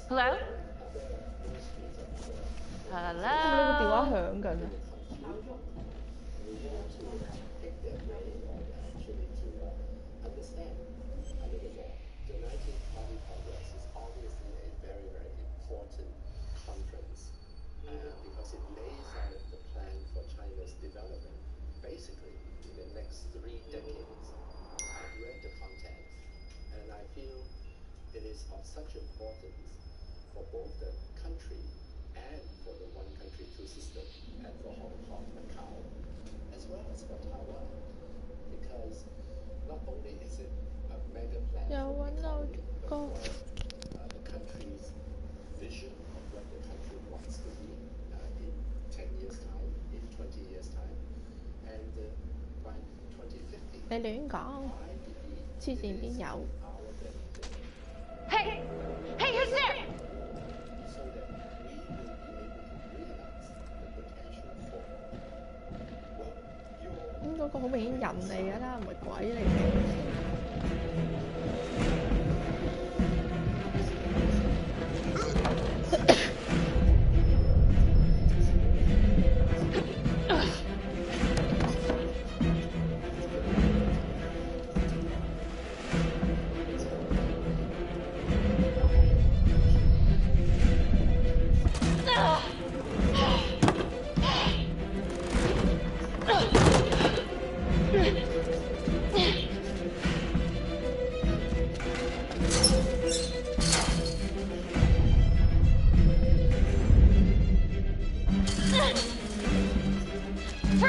Hello? Hello? 你個電話響緊啊！Such importance for both the country and for the one country, two system, and for Hong Kong, Macau, as well as for Taiwan. Because not only is it a mega plan for the economy, but for the country's vision of what the country wants to be in 10 years' time, in 20 years' time, and by 2050. 你亂講，黐線邊有？ Hey! Hey, who's there? Cái 嗰個好明顯人嚟㗎啦，唔係鬼嚟嘅。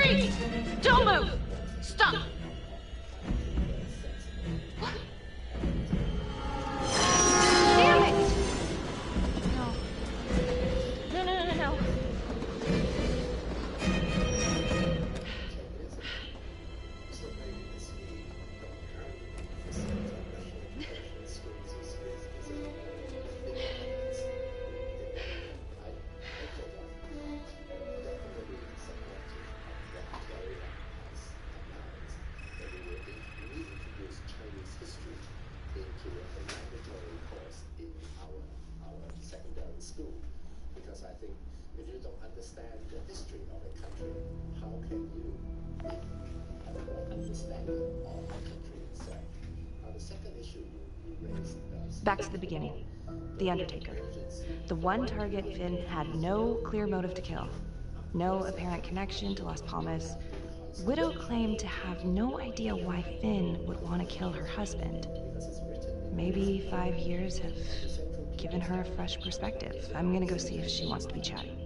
Freeze! Don't move! Stop! What? Damn it! No. School, because I think if you don't understand the history of a country, how can you have a right understanding of the country itself? The second issue you raised. Back to the beginning. The Undertaker. The one target Finn had no clear motive to kill. No apparent connection to Las Palmas. Widow claimed to have no idea why Finn would want to kill her husband. Maybe 5 years have given her a fresh perspective. I'm gonna go see if she wants to be chatty.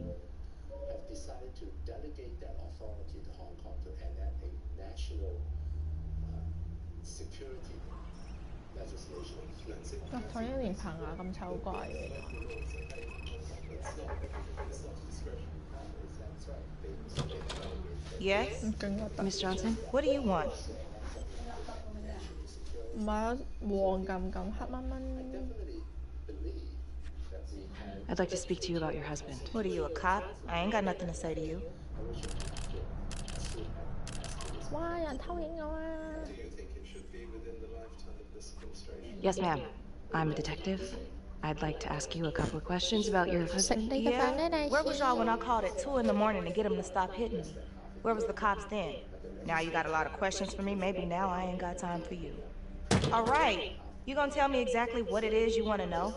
Have decided to delegate that authority to Hong Kong to enact a national security legislation. 佢呢連棚牙咁醜怪嘅。Yes? Miss Johnson? What do you want? 唔係啊，黃冚冚黑蚊蚊。I'd like to speak to you about your husband. What are you, a cop? I ain't got nothing to say to you. 哇！有人偷影我啊！ Yes, ma'am. I'm a detective. I'd like to ask you a couple of questions about your husband. Yeah? Where was y'all when I called at 2 in the morning to get him to stop hitting me? Where was the cops then? Now you got a lot of questions for me. Maybe now I ain't got time for you. All right. You gonna tell me exactly what it is you want to know?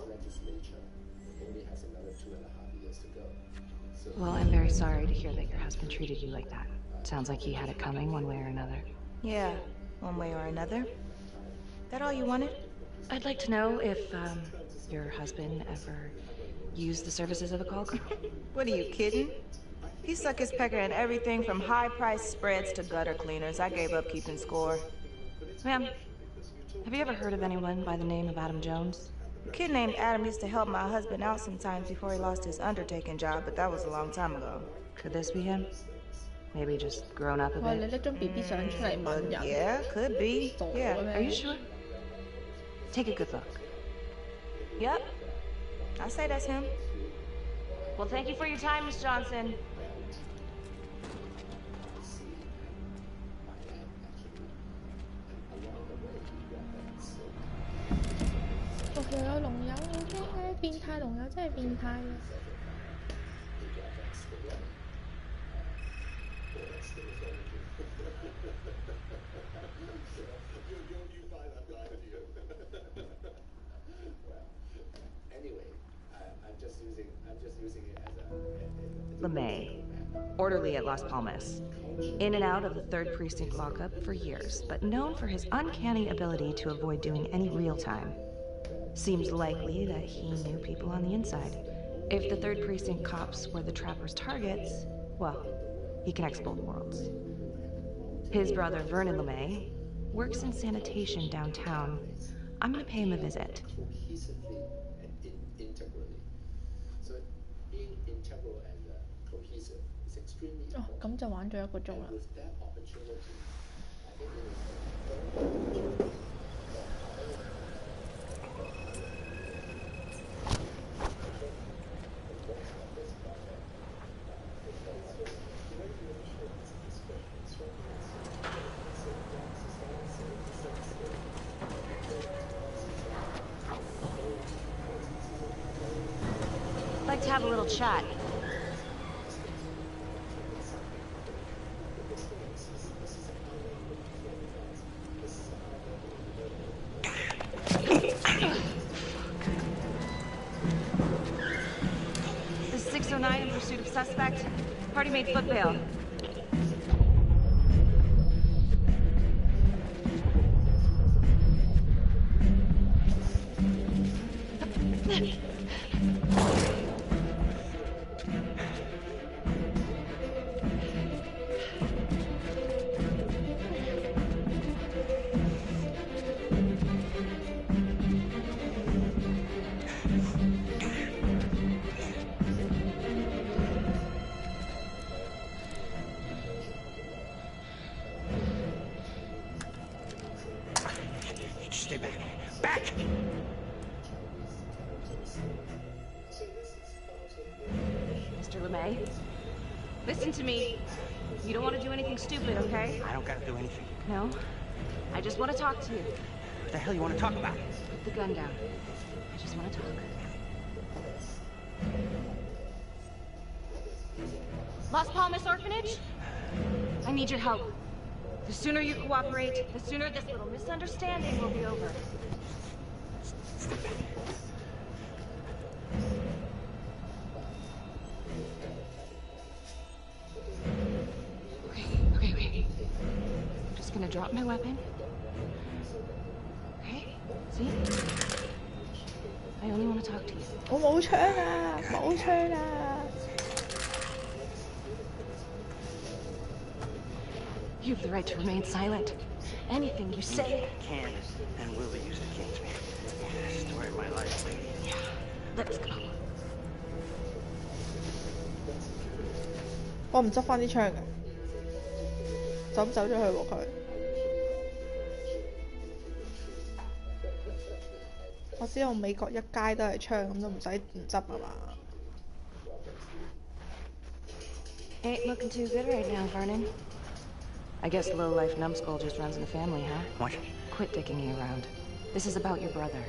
Well, I'm very sorry to hear that your husband treated you like that. Sounds like he had it coming one way or another. Yeah, one way or another. That all you wanted? I'd like to know if, your husband ever used the services of a call girl. What are you, kidding? He suck his pecker in everything from high-priced spreads to gutter cleaners. I gave up keeping score. Ma'am, have you ever heard of anyone by the name of Adam Jones? A kid named Adam used to help my husband out sometimes before he lost his undertaking job, but that was a long time ago. Could this be him? Maybe just grown up a bit? 你拎張 BB 相出嚟問人。 Yeah, could be. Yeah. Are you sure? Take a good look. Yep. I say that's him. Well, thank you for your time, Miss Johnson. 又有龍友，好驚嘅，變態龍友真係變態嘅。LeMay, orderly at Las Palmas. In and out of the 3rd Precinct lockup for years, but known for his uncanny ability to avoid doing any real time. Seems likely that he knew people on the inside. If the 3rd Precinct cops were the Trapper's targets, well, he connects both worlds. His brother, Vernon LeMay, works in sanitation downtown. I'm gonna pay him a visit. Oh, 咁就玩咗1個鐘啦。I'd like to have a little chat. This is 609 in pursuit of suspect. Party made foot bail. LeMay. Listen to me. You don't want to do anything stupid, okay? I don't gotta do anything. No. I just want to talk to you. What the hell you want to talk about? Put the gun down. I just want to talk. Las Palmas Orphanage? I need your help. The sooner you cooperate, the sooner this little misunderstanding will be over. Okay. I'm just gonna drop my weapon. Okay? See? I only want to talk to you. 我冇槍啊！冇槍啊！ You have the right to remain silent. Anything you say Can and will be used against me. This is the way of my life, lady. Yeah. Let's go. 我唔執翻啲槍嘅，就咁走咗去喎佢。我知道美國一街都係槍，咁都唔使唔執係嘛？ Ain't looking too good right now, Vernon. I guess low-life numbskull just runs in the family, huh? What? Quit dicking me around. This is about your brother.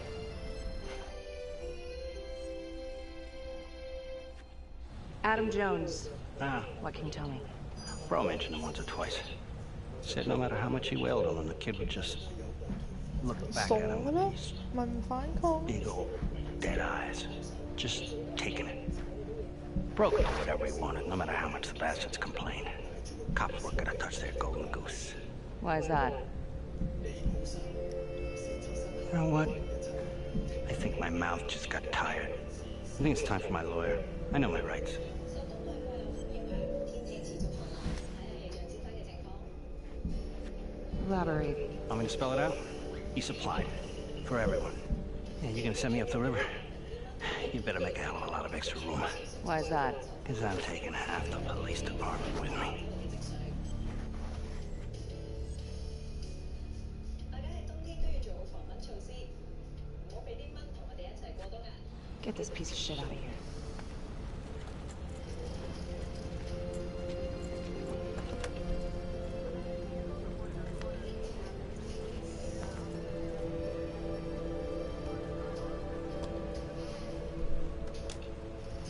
Adam Jones. Ah, What can you tell me? Bro mentioned him once or twice. Said no matter how much he wailed on him, the kid would just look back at him with these 咪唔反抗。 big old dead eyes. Just taking it. Bro could do whatever he wanted, no matter how much the bastards complained. Cops weren't gonna touch their golden goose. Why is that? You know what? I think my mouth just got tired. I think it's time for my lawyer. I know my rights. Elaborate. Want me to spell it out? He supplied. For everyone. Yeah, you're gonna send me up the river? You better make a hell of a lot of extra room. Why is that? Because I'm taking half the police department with me. Get this piece of shit out of here.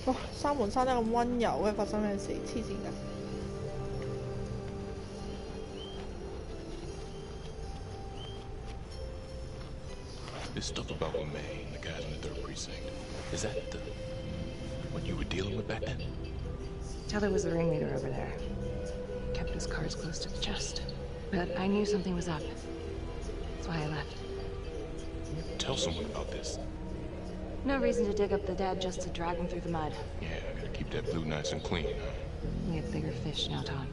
哇！三門生得咁温柔嘅，發生咩事？黐線㗎！ This stuff about LeMay and the guys in the 3rd precinct, is that what you were dealing with back then? Teller was the ringleader over there. Kept his cards close to the chest. But I knew something was up. That's why I left. Tell someone about this. No reason to dig up the dead just to drag them through the mud. Yeah, I gotta keep that blue nice and clean, huh? We have bigger fish now, Tom.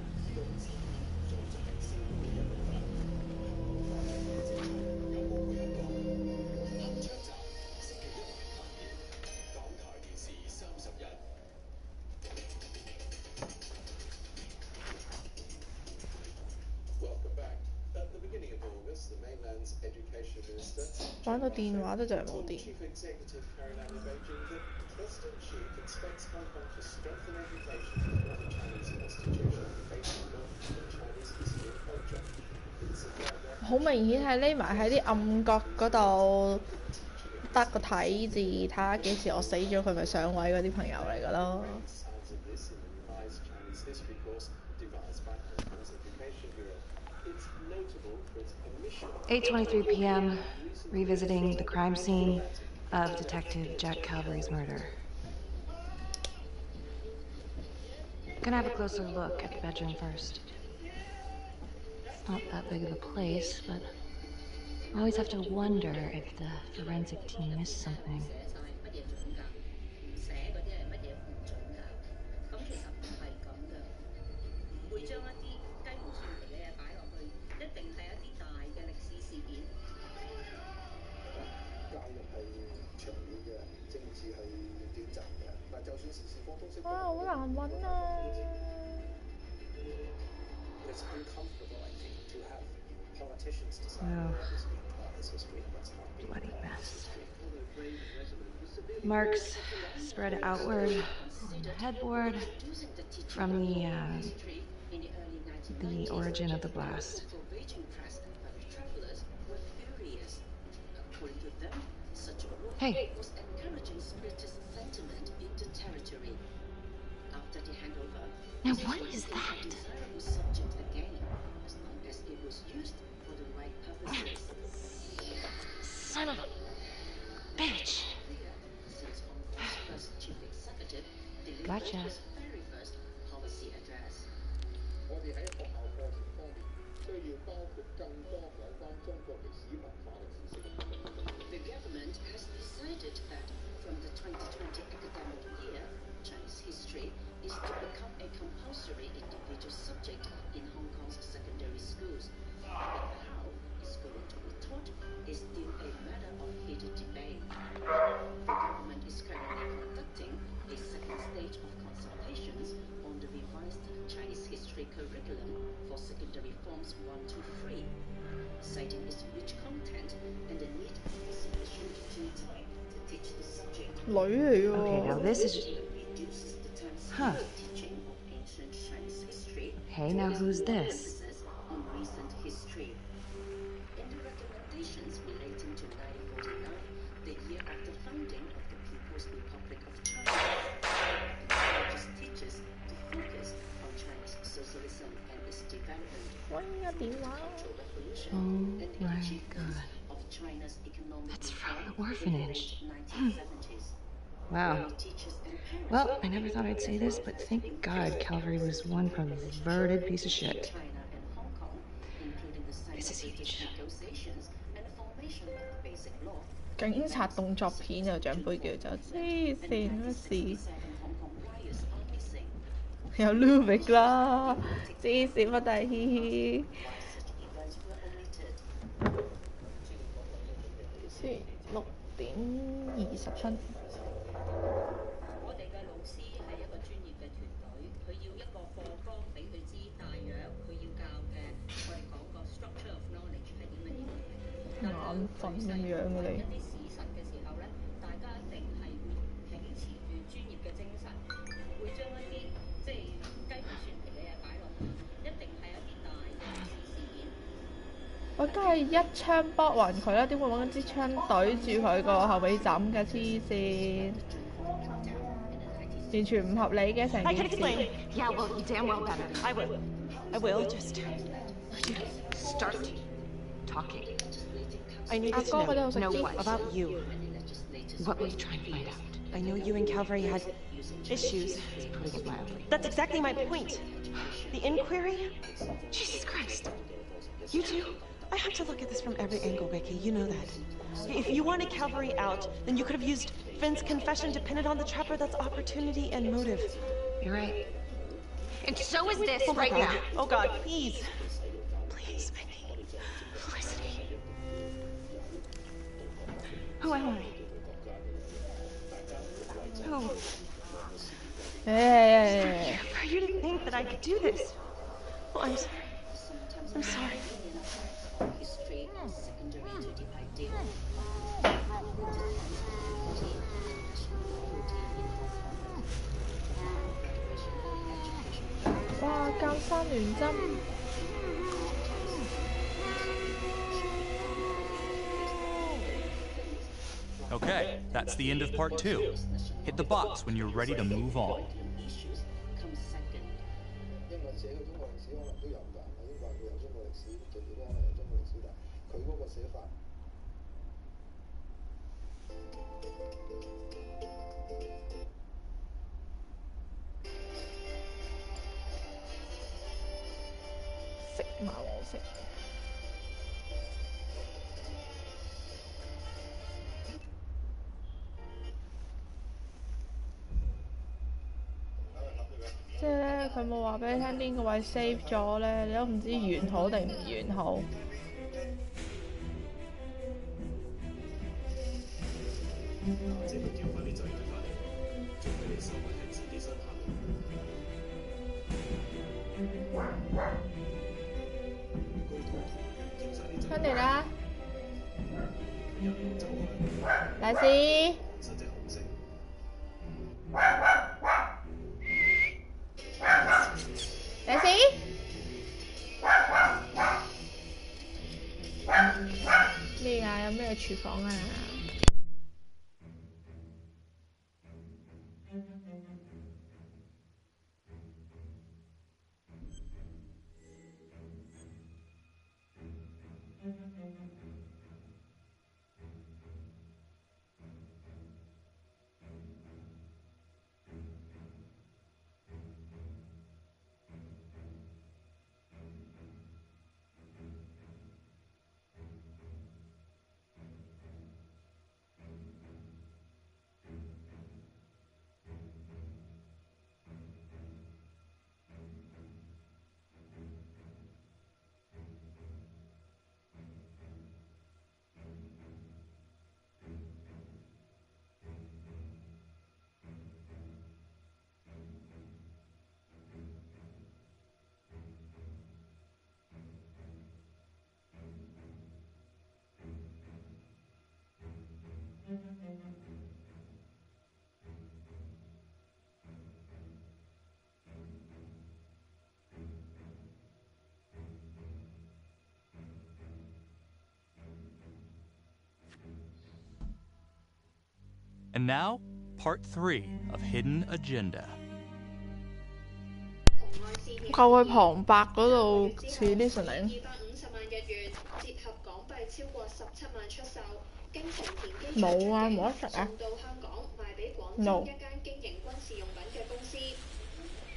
Welcome back. At the beginning of August, the mainland's education minister 玩到電話都就係冇電。 Chief Executive Caroline of Beijing that President Xi expects Hong Kong to strengthen education as a Chinese institution based on the Chinese history and culture. It's a further 好明顯係匿埋喺啲暗角嗰度，得個睇字，睇下幾時我死咗佢咪上位嗰啲朋友嚟㗎咯。 signs of this in the revised Chinese history course devised by Hong Kong's Education Bureau. It's notable for its omission 8:23 p.m. Revisiting the crime scene of Detective Jack Calvary's murder. Gonna have a closer look at the bedroom first. It's not that big of a place, but I always have to wonder if the forensic team missed something. It's uncomfortable, I think, to have politicians decide Oh. what's part of this history and what's not. Bloody mess. Marks spread outward headboard from the origin of the blast. Hey. Now what is that? Son of a bitch. Gotcha. The government has decided that from the 2020 academic year, Chinese history is to become a compulsory individual subject in Hong Kong's secondary schools. But how it's going to be taught is still a matter of heated debate. The government is currently conducting a second stage of consultations on the revised Chinese history curriculum for secondary forms 1 to 3, citing its rich content and the need for sufficient time to teach the subject. Okay, now this is... Huh. Hey, now who's this? On recent history. In the recommendations relating to 1949, the year of the founding of the People's Republic of China, encourages teachers to focus on Chinese socialism and its development, the Cultural Revolution, and the achievements of China's economic That's from reform the orphanage. in the late 1970s. Wow. Well, I never thought I'd say this, but thank God Calvary was one perverted piece of shit. This is huge. 警察動作片啊，長輩叫做黐線乜事？有 Lubic 啦，黐線乜大嘻嘻。先6:20。我哋嘅老師係一個專業嘅團隊，佢要一個課綱俾佢知，大約佢要教嘅，我哋講個 structure of knowledge 係點樣樣嘅。眼瞓咁樣嘅你。一啲事實嘅時候咧，大家一定係會秉持住專業嘅精神，會將一啲即係雞毛蒜皮嘅嘢擺落去，一定係一啲大嘅事件。我梗係一槍剝暈佢啦，點會揾支槍對住佢個後尾枕嘅黐線？完全唔合理嘅成件事。Yeah, well, you damn well better. I will. I will. Just start talking. I needed to know what about you. What were you trying to find out? I know you and Calvary had issues. Putting it mildly. That's exactly my point. The inquiry? Jesus Christ. You too? I have to look at this from every angle, Ricky. You know that. If you wanted Calvary out, then you could have used Finn's confession to pin it on the trapper. That's opportunity and motive. You're right. And so is this right now. Oh God, please. Please, I need Felicity. Who am I? Who? Hey. For you to think that I could do this. Oh, I'm sorry. I'm sorry. Wow, 教3聯針。Okay, that's the end of part 2. Hit the box when you're ready to move on.即係咧，佢冇話俾你聽邊個位 save 咗咧，你都唔知完好定唔完好。翻嚟啦，大師。廚房啊！And now, part 3 of Hidden Agenda. 夠去旁白嗰度似 listening。冇啊，冇得食啊。No。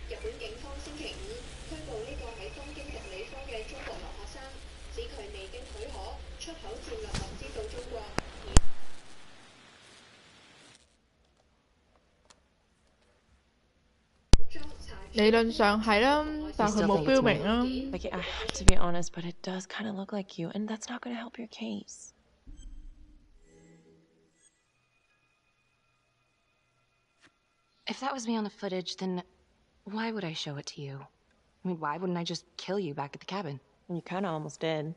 日本警方星期五拘捕呢個喺東京讀理科嘅中國留學生，指佢未經許可出口戰略物資到中國。理論上係啦，但佢冇標明啦。Like, to be honest, but it does kind of look like you, and that's not going to help your case. If that was me on the footage, then why would I show it to you? I mean, why wouldn't I just kill you back at the cabin? You kind of almost did.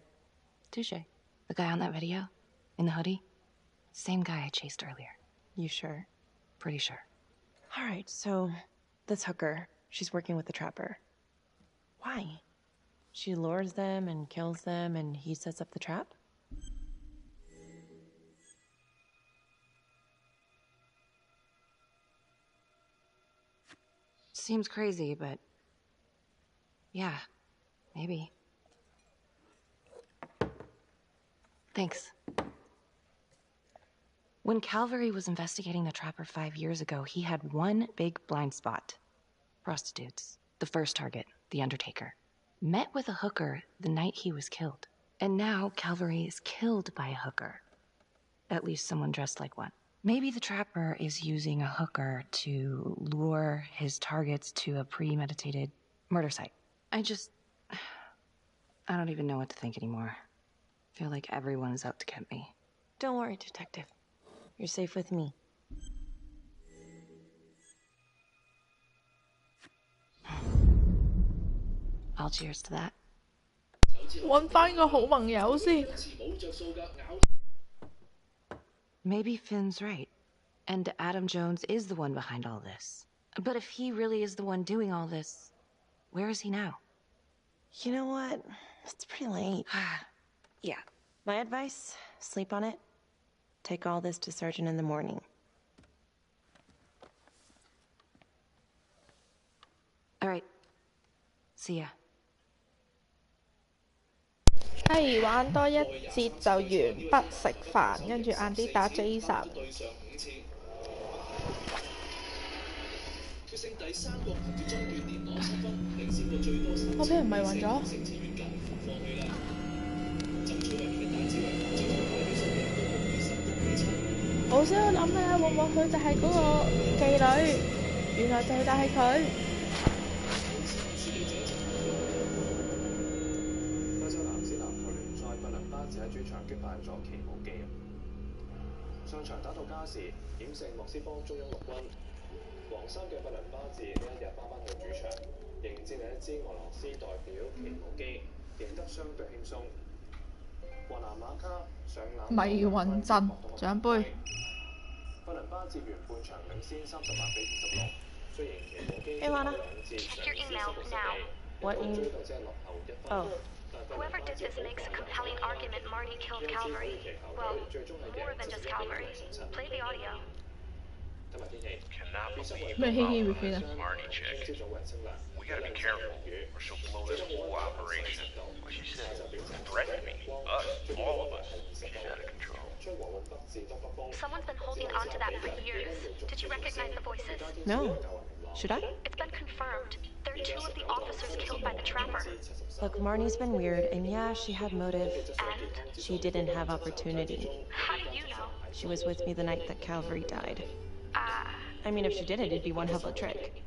Touche. The guy on that video? In the hoodie? Same guy I chased earlier. You sure? Pretty sure. All right, so this hooker, she's working with the trapper. Why? She lures them and kills them, and he sets up the trap? Seems crazy, but yeah, maybe. Thanks. When Calvary was investigating the Trapper 5 years ago, he had one big blind spot. Prostitutes. The first target, the Undertaker. Met with a hooker the night he was killed. And now Calvary is killed by a hooker. At least someone dressed like one. Maybe the Trapper is using a hooker to lure his targets to a premeditated murder site. I don't even know what to think anymore. I feel like everyone's out to get me. Don't worry, Detective. You're safe with me. I'll cheers to that. 搵返個好盟友先。Maybe Finn's right. And Adam Jones is the one behind all this. But if he really is the one doing all this, where is he now? You know what? It's pretty late. Yeah. My advice, sleep on it. Take all this to Sergeant in the morning. All right. See ya. 玩多一節就完畢食飯，跟住晏啲打 Jason。我俾人迷暈咗。我先諗咧，會唔會佢就係嗰個妓女？原來就係佢。歐洲男子籃球聯賽，佛倫巴治喺主場擊敗咗奇姆基。上場打到加時，險勝莫斯科中央陸軍。黃衫嘅佛倫巴治呢一日翻返去主場，迎戰另一支俄羅斯代表奇姆基，贏得相對輕鬆。華南馬卡上籃迷暈陣獎杯。佛倫巴治完半場領先38-26，雖然奇姆基 Hey, Lana. Check your email now. What you... Oh. Whoever did this makes a compelling argument Marty killed Calvary. Well, more than just Calvary. Play the audio. Cannot believe咩嘻嘻about會 this 啊？ Marty chick. We gotta be careful, or she'll blow this whole operation. What she said, threaten me, us, all of us. She's out of control. Someone's been holding on to that for years. Did you recognize the voices? No. Should I? It's been confirmed. They're two of the officers killed by the trapper. Look, Marnie's been weird, and yeah, she had motive. And? She didn't have opportunity. How do you know? She was with me the night that Calvary died. I mean, if she did it, it'd be one hell of a trick.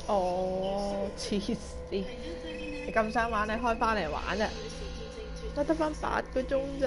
哦，黐線！你咁想玩，你開翻嚟玩啊！我得翻8個鐘咋。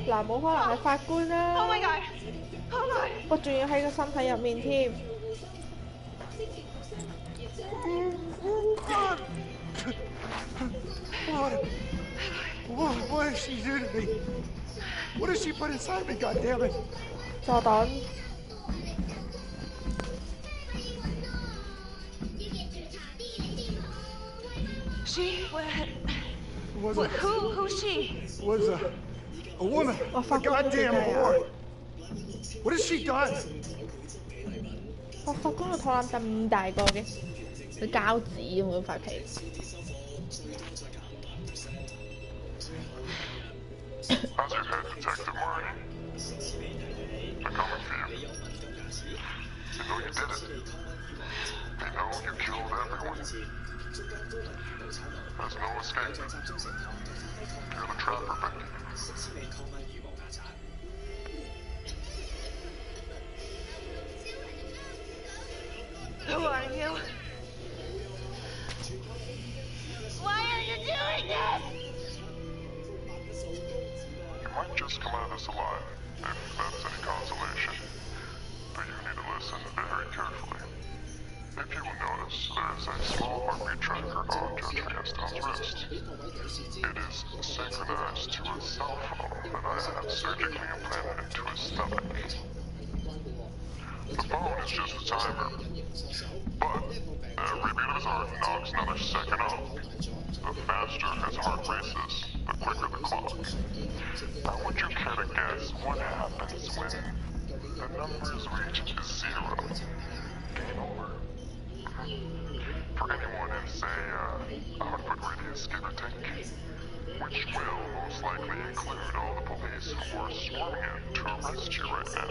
嗱，冇可能係法官啦！ Oh my god! Oh my! 我仲要喺個身體入面添。What did she do to me? What did she put inside me, goddammit? 炸彈。She? Was who's she? Was a woman. A goddamn whore. What has she done? 法官個肚腩咁大個嘅，佢膠紙咁嗰塊皮。How's your head, Detective Marty? They're coming for you. They know you did it. They know you killed everyone. There's no escape. You're the trapper, Becky. Who are you? Why are you doing this? You might just come out of this alive, if that's any consolation. But you need to listen very carefully. If you will notice, there is a small heartbeat tracker on Judge Gaston's wrist. It is synchronized to a cell phone that I have surgically implanted into his stomach. The phone is just a timer, but every beat of his heart knocks another second off. The faster his heart races, the quicker the clock. Now, would you care to guess what happens when the numbers reach 0? Game over. For anyone in, say, output radius, give or take, which will most likely include all the police who are swarming in to arrest you right now.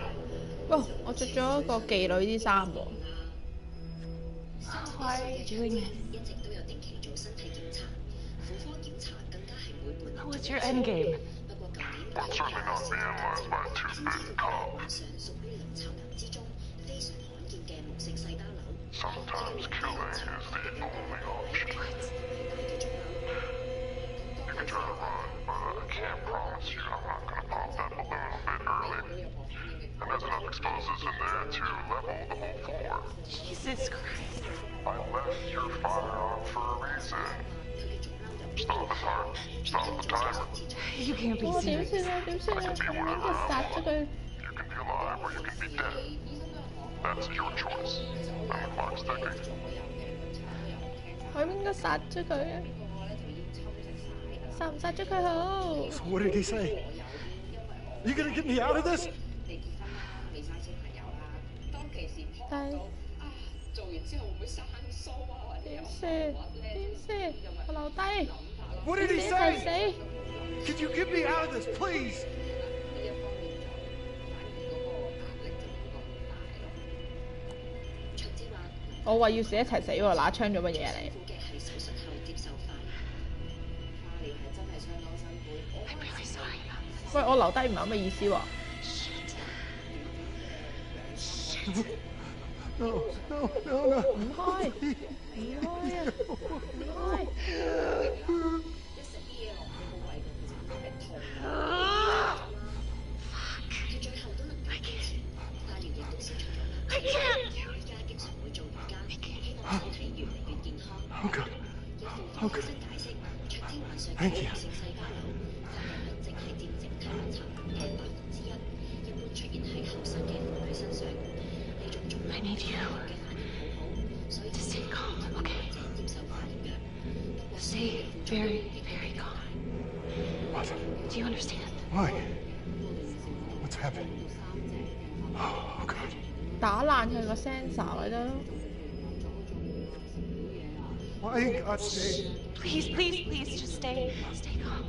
哦，我着咗個妓女啲衫喎。Why are you doing this? What's your end game? Will certainly not be analyzed by a two-bit cop. Sometimes killing is the only option. You can try to run, but I can't promise you I'm not going to pop that balloon a bit early. And there's enough explosives in there to level the whole floor. Jesus Christ. I left your fire on for a reason. Stop his heart. Stop the timer. You can't be serious. I can be whatever I want. You can be alive or you can be dead. That's your choice. And the clock's ticking. 我應該殺咗佢啊！殺唔殺咗佢好 So what did he say? You gonna get me out of this? 但做完之後會唔會生疏啊？點算？我留低。What did he say? Could you get me out of this, please? 我話要死一齊死喎，拿槍做乜嘢嚟？喂，我留低唔係咁嘅意思喎。No. 唔開啊！唔開。Oh God. Thank you. I need you to stay calm, okay? Stay very, very calm. What? Do you understand? Why? What's happening? Oh God. 打爛佢個 sensor 咪得咯。Why in God's name? Please, just stay calm,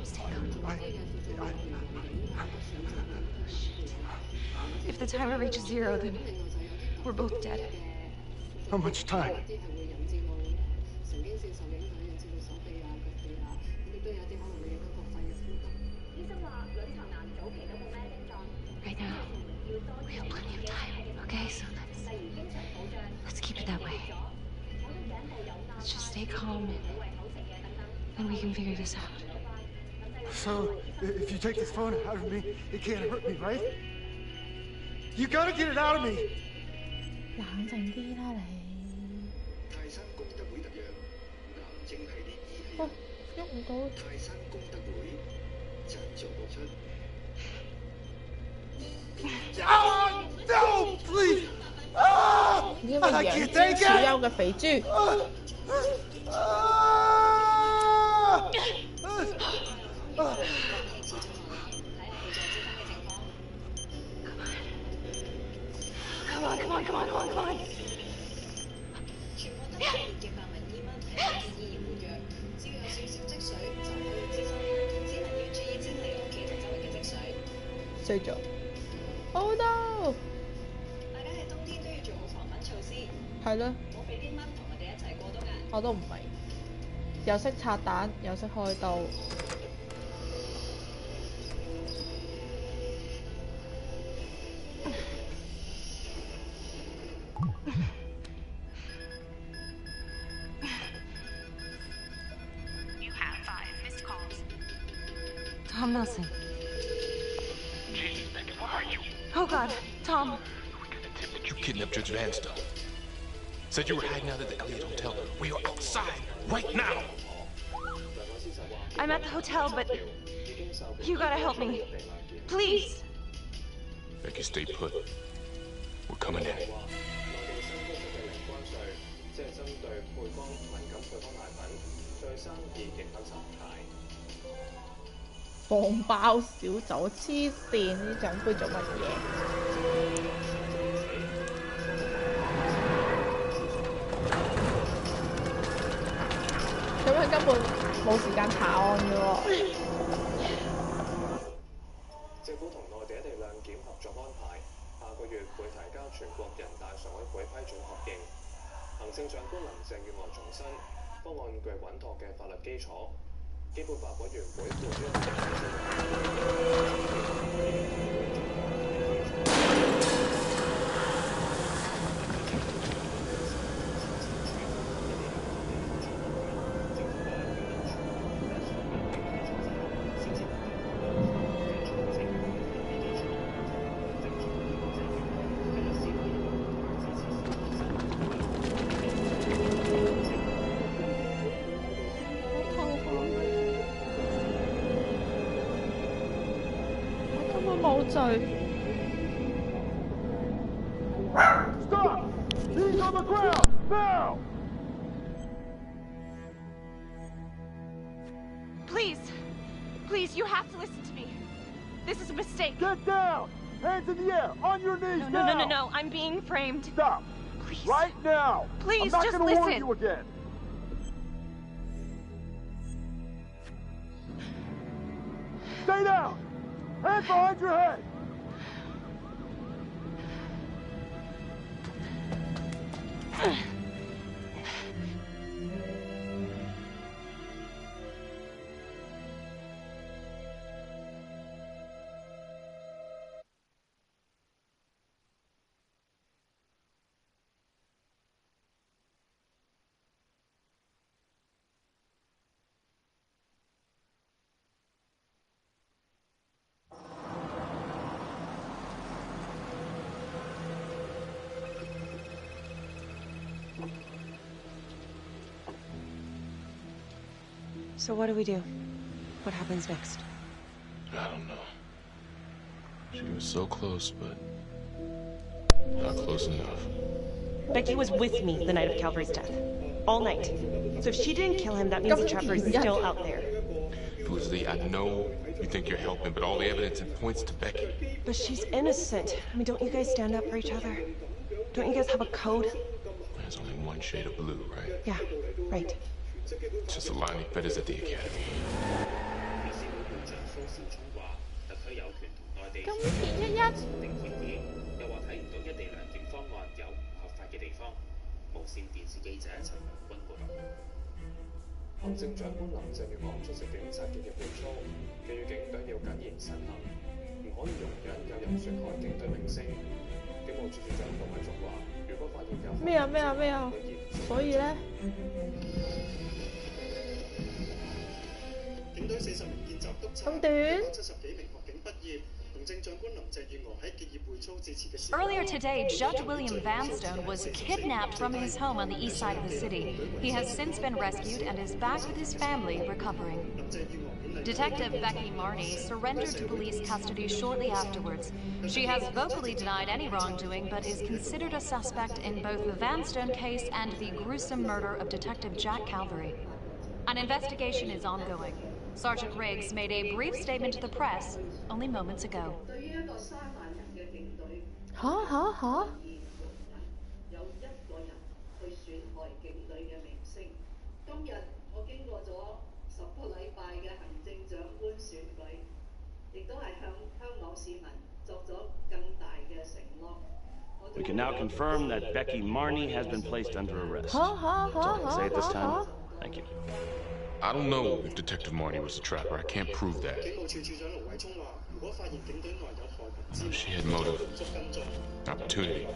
If the timer reaches 0, then we're both dead. How much time? Right now, we have plenty of time, okay? So let's keep it that way. Let's just stay calm and we can figure this out. So, if you take this phone out of me, it can't hurt me, right? You gotta get it out of me! 冷靜啲啦你。泰山功德會特約癌症系列醫器哦，喐唔到。泰山功德會贊助播出。Oh, no, please! Oh, 因為養尊處優嘅肥豬。Come on. 全部得5年嘅白紋伊蚊依然活躍，只要有少少積水就可以滋生，只能要注意清理屋企同周圍嘅積水。衰咗。Oh no！ 大家喺冬天都要做好防蚊措施。係咯。唔好俾啲蚊同我哋一齊過冬啊！我都唔明，又識拆彈，又識開刀。Tom Nelson. Jesus, Beckett, where are you? Oh God, Tom. We got a tip that you kidnapped Judge Vanstone. Said you were hiding out at the Elliott Hotel. We are outside right now. I'm at the hotel, but you gotta help me. Please. Becky, stay put. We're coming in. 即係針對配方敏感配方奶粉，最生意極不常態。放包小酒，黐線！呢獎杯做乜嘢？咁樣根本冇時間查案嘅喎。政府同內地一地兩檢合作安排，下個月會提交全國人大常委會批准確認。行政長官林鄭月娥重申，方案具穩妥嘅法律基礎。基本法委員會附於冇罪。Stop! He's on the ground! Now! Please. Please, you have to listen to me. This is a mistake. Get down! Hands in the air! On your knees now! No. I'm being framed. Stop! Please. Right now! Please, I'm not just gonna listen. warn you again. Stay down! Hands behind your head! So what do we do? What happens next? I don't know. She was so close, but not close enough. Becky was with me the night of Calvary's death. All night. So if she didn't kill him, that means the Trapper is still out there. Felicity, I know you think you're helping, but all the evidence points to Becky. But she's innocent. I mean, don't you guys stand up for each other? Don't you guys have a code? There's only one shade of blue, right? Yeah, right. It's just a line he fed us at the academy. 咁211定會議，又話睇唔到一地兩檢方案有唔合法嘅地方。無線電視記者陳良君報道。行政長官林鄭月娥出席警察嘅入會操，寄予警隊要謹言慎行，唔可以容忍有人損害警隊名聲。警務處處長杜偉聰話：如果發現有咩啊？所以咧，警隊40名見習督察，咁短70幾名學警畢業。 Earlier today, Judge William Vanstone was kidnapped from his home on the east side of the city. He has since been rescued and is back with his family, recovering. Detective Becky Marnie surrendered to police custody shortly afterwards. She has vocally denied any wrongdoing, but is considered a suspect in both the Vanstone case and the gruesome murder of Detective Jack Calvary. An investigation is ongoing. Sergeant Riggs made a brief statement to the press only moments ago. 吓！有一個人去損害警隊嘅名聲。今日我經過咗10個禮拜嘅行政長官選舉，亦都係向香港市民作咗更大嘅承諾。 We can now confirm that Becky Marnie has been placed under arrest. That's all I can say at this time. Thank you. I don't know if Detective Marnie was a trapper. I can't prove that. She had motive, opportunity,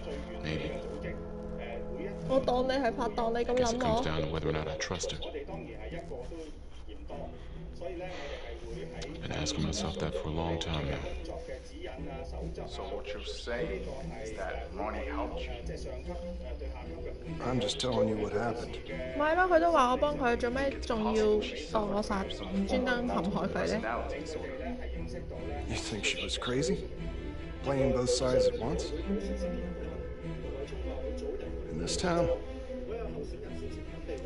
maybe. 我當你係拍檔，你咁 I guess it 諗 comes 我。 down to whether or not I trust her. Been asking myself that for a long time now. So what you're saying is that Marnie helped you? I'm just telling you what happened. 唔係咯，佢都話我幫佢，做咩仲要當我殺，專登陷害佢咧？ You think she was crazy? Playing both sides at once? In this town,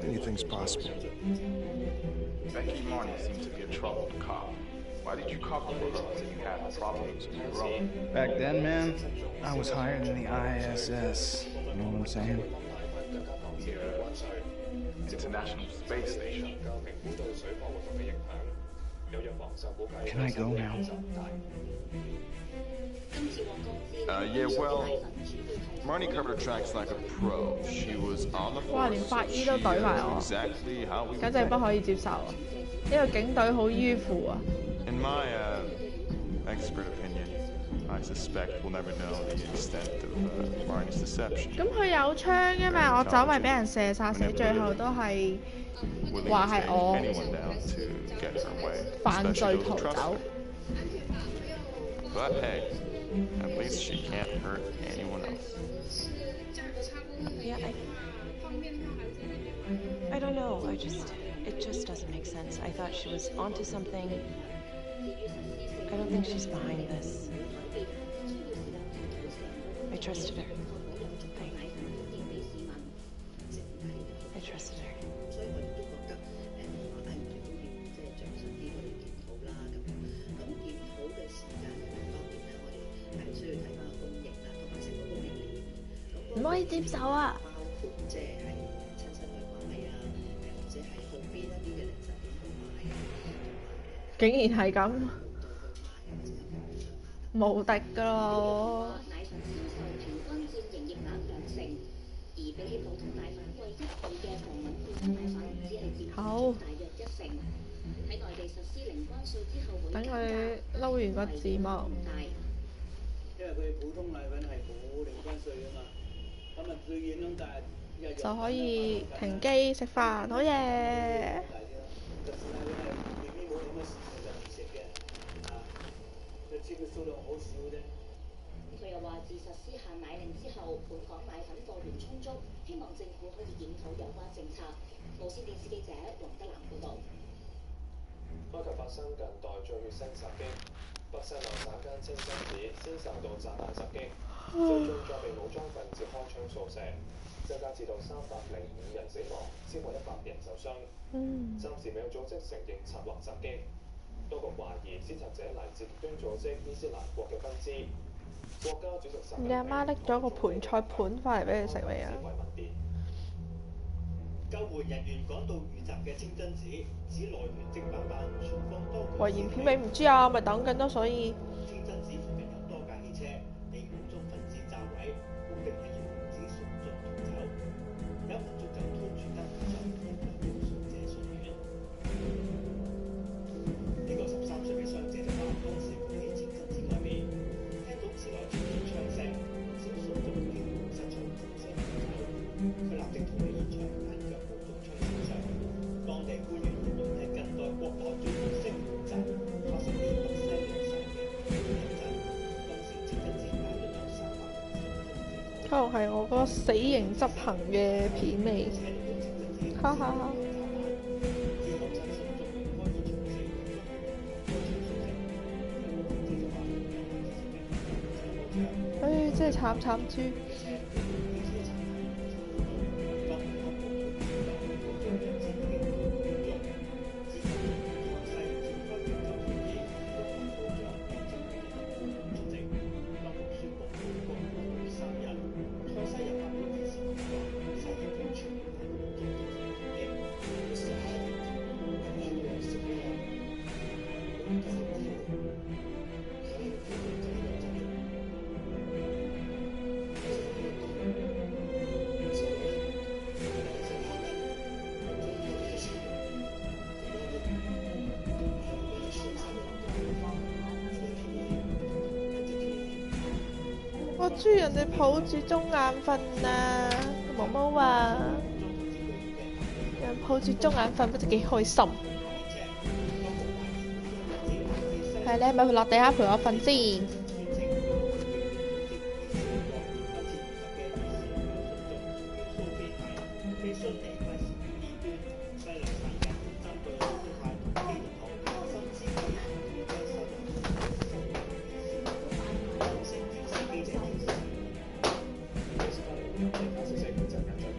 anything's possible. Becky Marnie seemed to be a troubled cop. Why did you cover for her when you had problems of your own? Back then, man, I was higher than the ISS. You know what I'm saying? The International Space Station. Can I go now? Yeah, well, Marnie covered her tracks like a pro. She was on the 哇！ force, 連 so 法醫 she 都懟埋 knew 我， exactly how we 簡直不可以接受啊！呢個警隊好迂腐啊！ In my expert opinion, I suspect we'll never know the extent of Marnie's deception. 咁佢有槍嘅嘛，我走埋俾人射殺死，最後都係 Willing 話 to 係 take 我 anyone down to get her way, 犯 especially 罪 those 逃 who trust 走 her.。But hey, at least she can't hurt anyone else. Yeah, I don't know. It just doesn't make sense. I thought she was onto something. I don't think she's behind this. I trusted her. I trusted her. 唔可以接受啊！竟然係咁，無敵㗎咯！奶粉銷售平均佔營業額2成，而比起普通奶粉貴1倍嘅防敏固體奶粉，只係佔大約1成。喺內地實施零關稅之後，等佢撈完個字幕。因為佢普通奶粉係冇零關稅㗎嘛，咁啊最影響大就可以停機食飯，好嘢！佢又話：自實施限奶令之後，本港奶粉貨源充足，希望政府可以檢討有關政策。無線電視記者黃德南報導。埃及發生近代最血腥襲擊，北西南省間清真寺先受到炸彈襲擊，最終再被武裝分子開槍掃射，增加至到305人死亡，超過100人受傷。暫時未有組織承認策劃襲擊，當局懷疑施襲者嚟自極端組織伊斯蘭國嘅分支。國家主席你阿媽拎咗個盤菜盤翻嚟俾你食未啊？救援人員趕到遇襲嘅清真寺，指內團積爆彈，全方多遺言片尾唔知啊，咪等緊咯，所以。清真寺附近有多架汽車被武裝分子炸毀，目的係要防止崇信逃走。有民眾就拖住燈就要求傷者送院。呢個13歲嘅傷者就話當時佢喺清真寺外面，聽到寺內傳出槍聲，唔少信眾驚慌失措，放聲逃走。佢立即逃離現場，但腳部中槍受傷。當地官員形容係近代國內最血腥嘅襲，發生喺北西兩省嘅鎮。當時清真寺大約有300名信眾。可能係我個死刑執行嘅片尾，哈哈哈！唉，真係慘慘豬！我中意人哋抱住中眼瞓啊！毛毛話有人抱住中眼瞓，不知幾開心。係你係咪落地下陪我瞓先？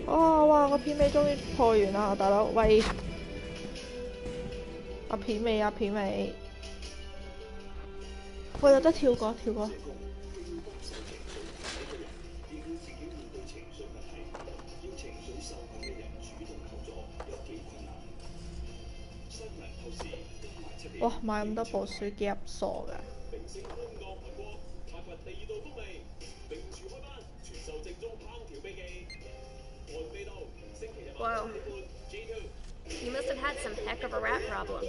哇！個片尾終於破完啦，大佬，喂！片尾，我有得跳過。哇！買咁多部書夾傻㗎。Whoa. You must have had some heck of a rat problem.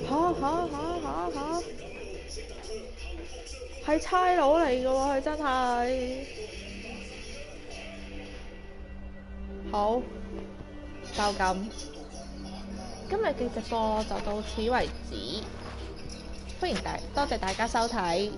嚇！係差佬嚟㗎喎，佢真係。好，就咁。今日嘅直播就到此為止。多謝大家收睇。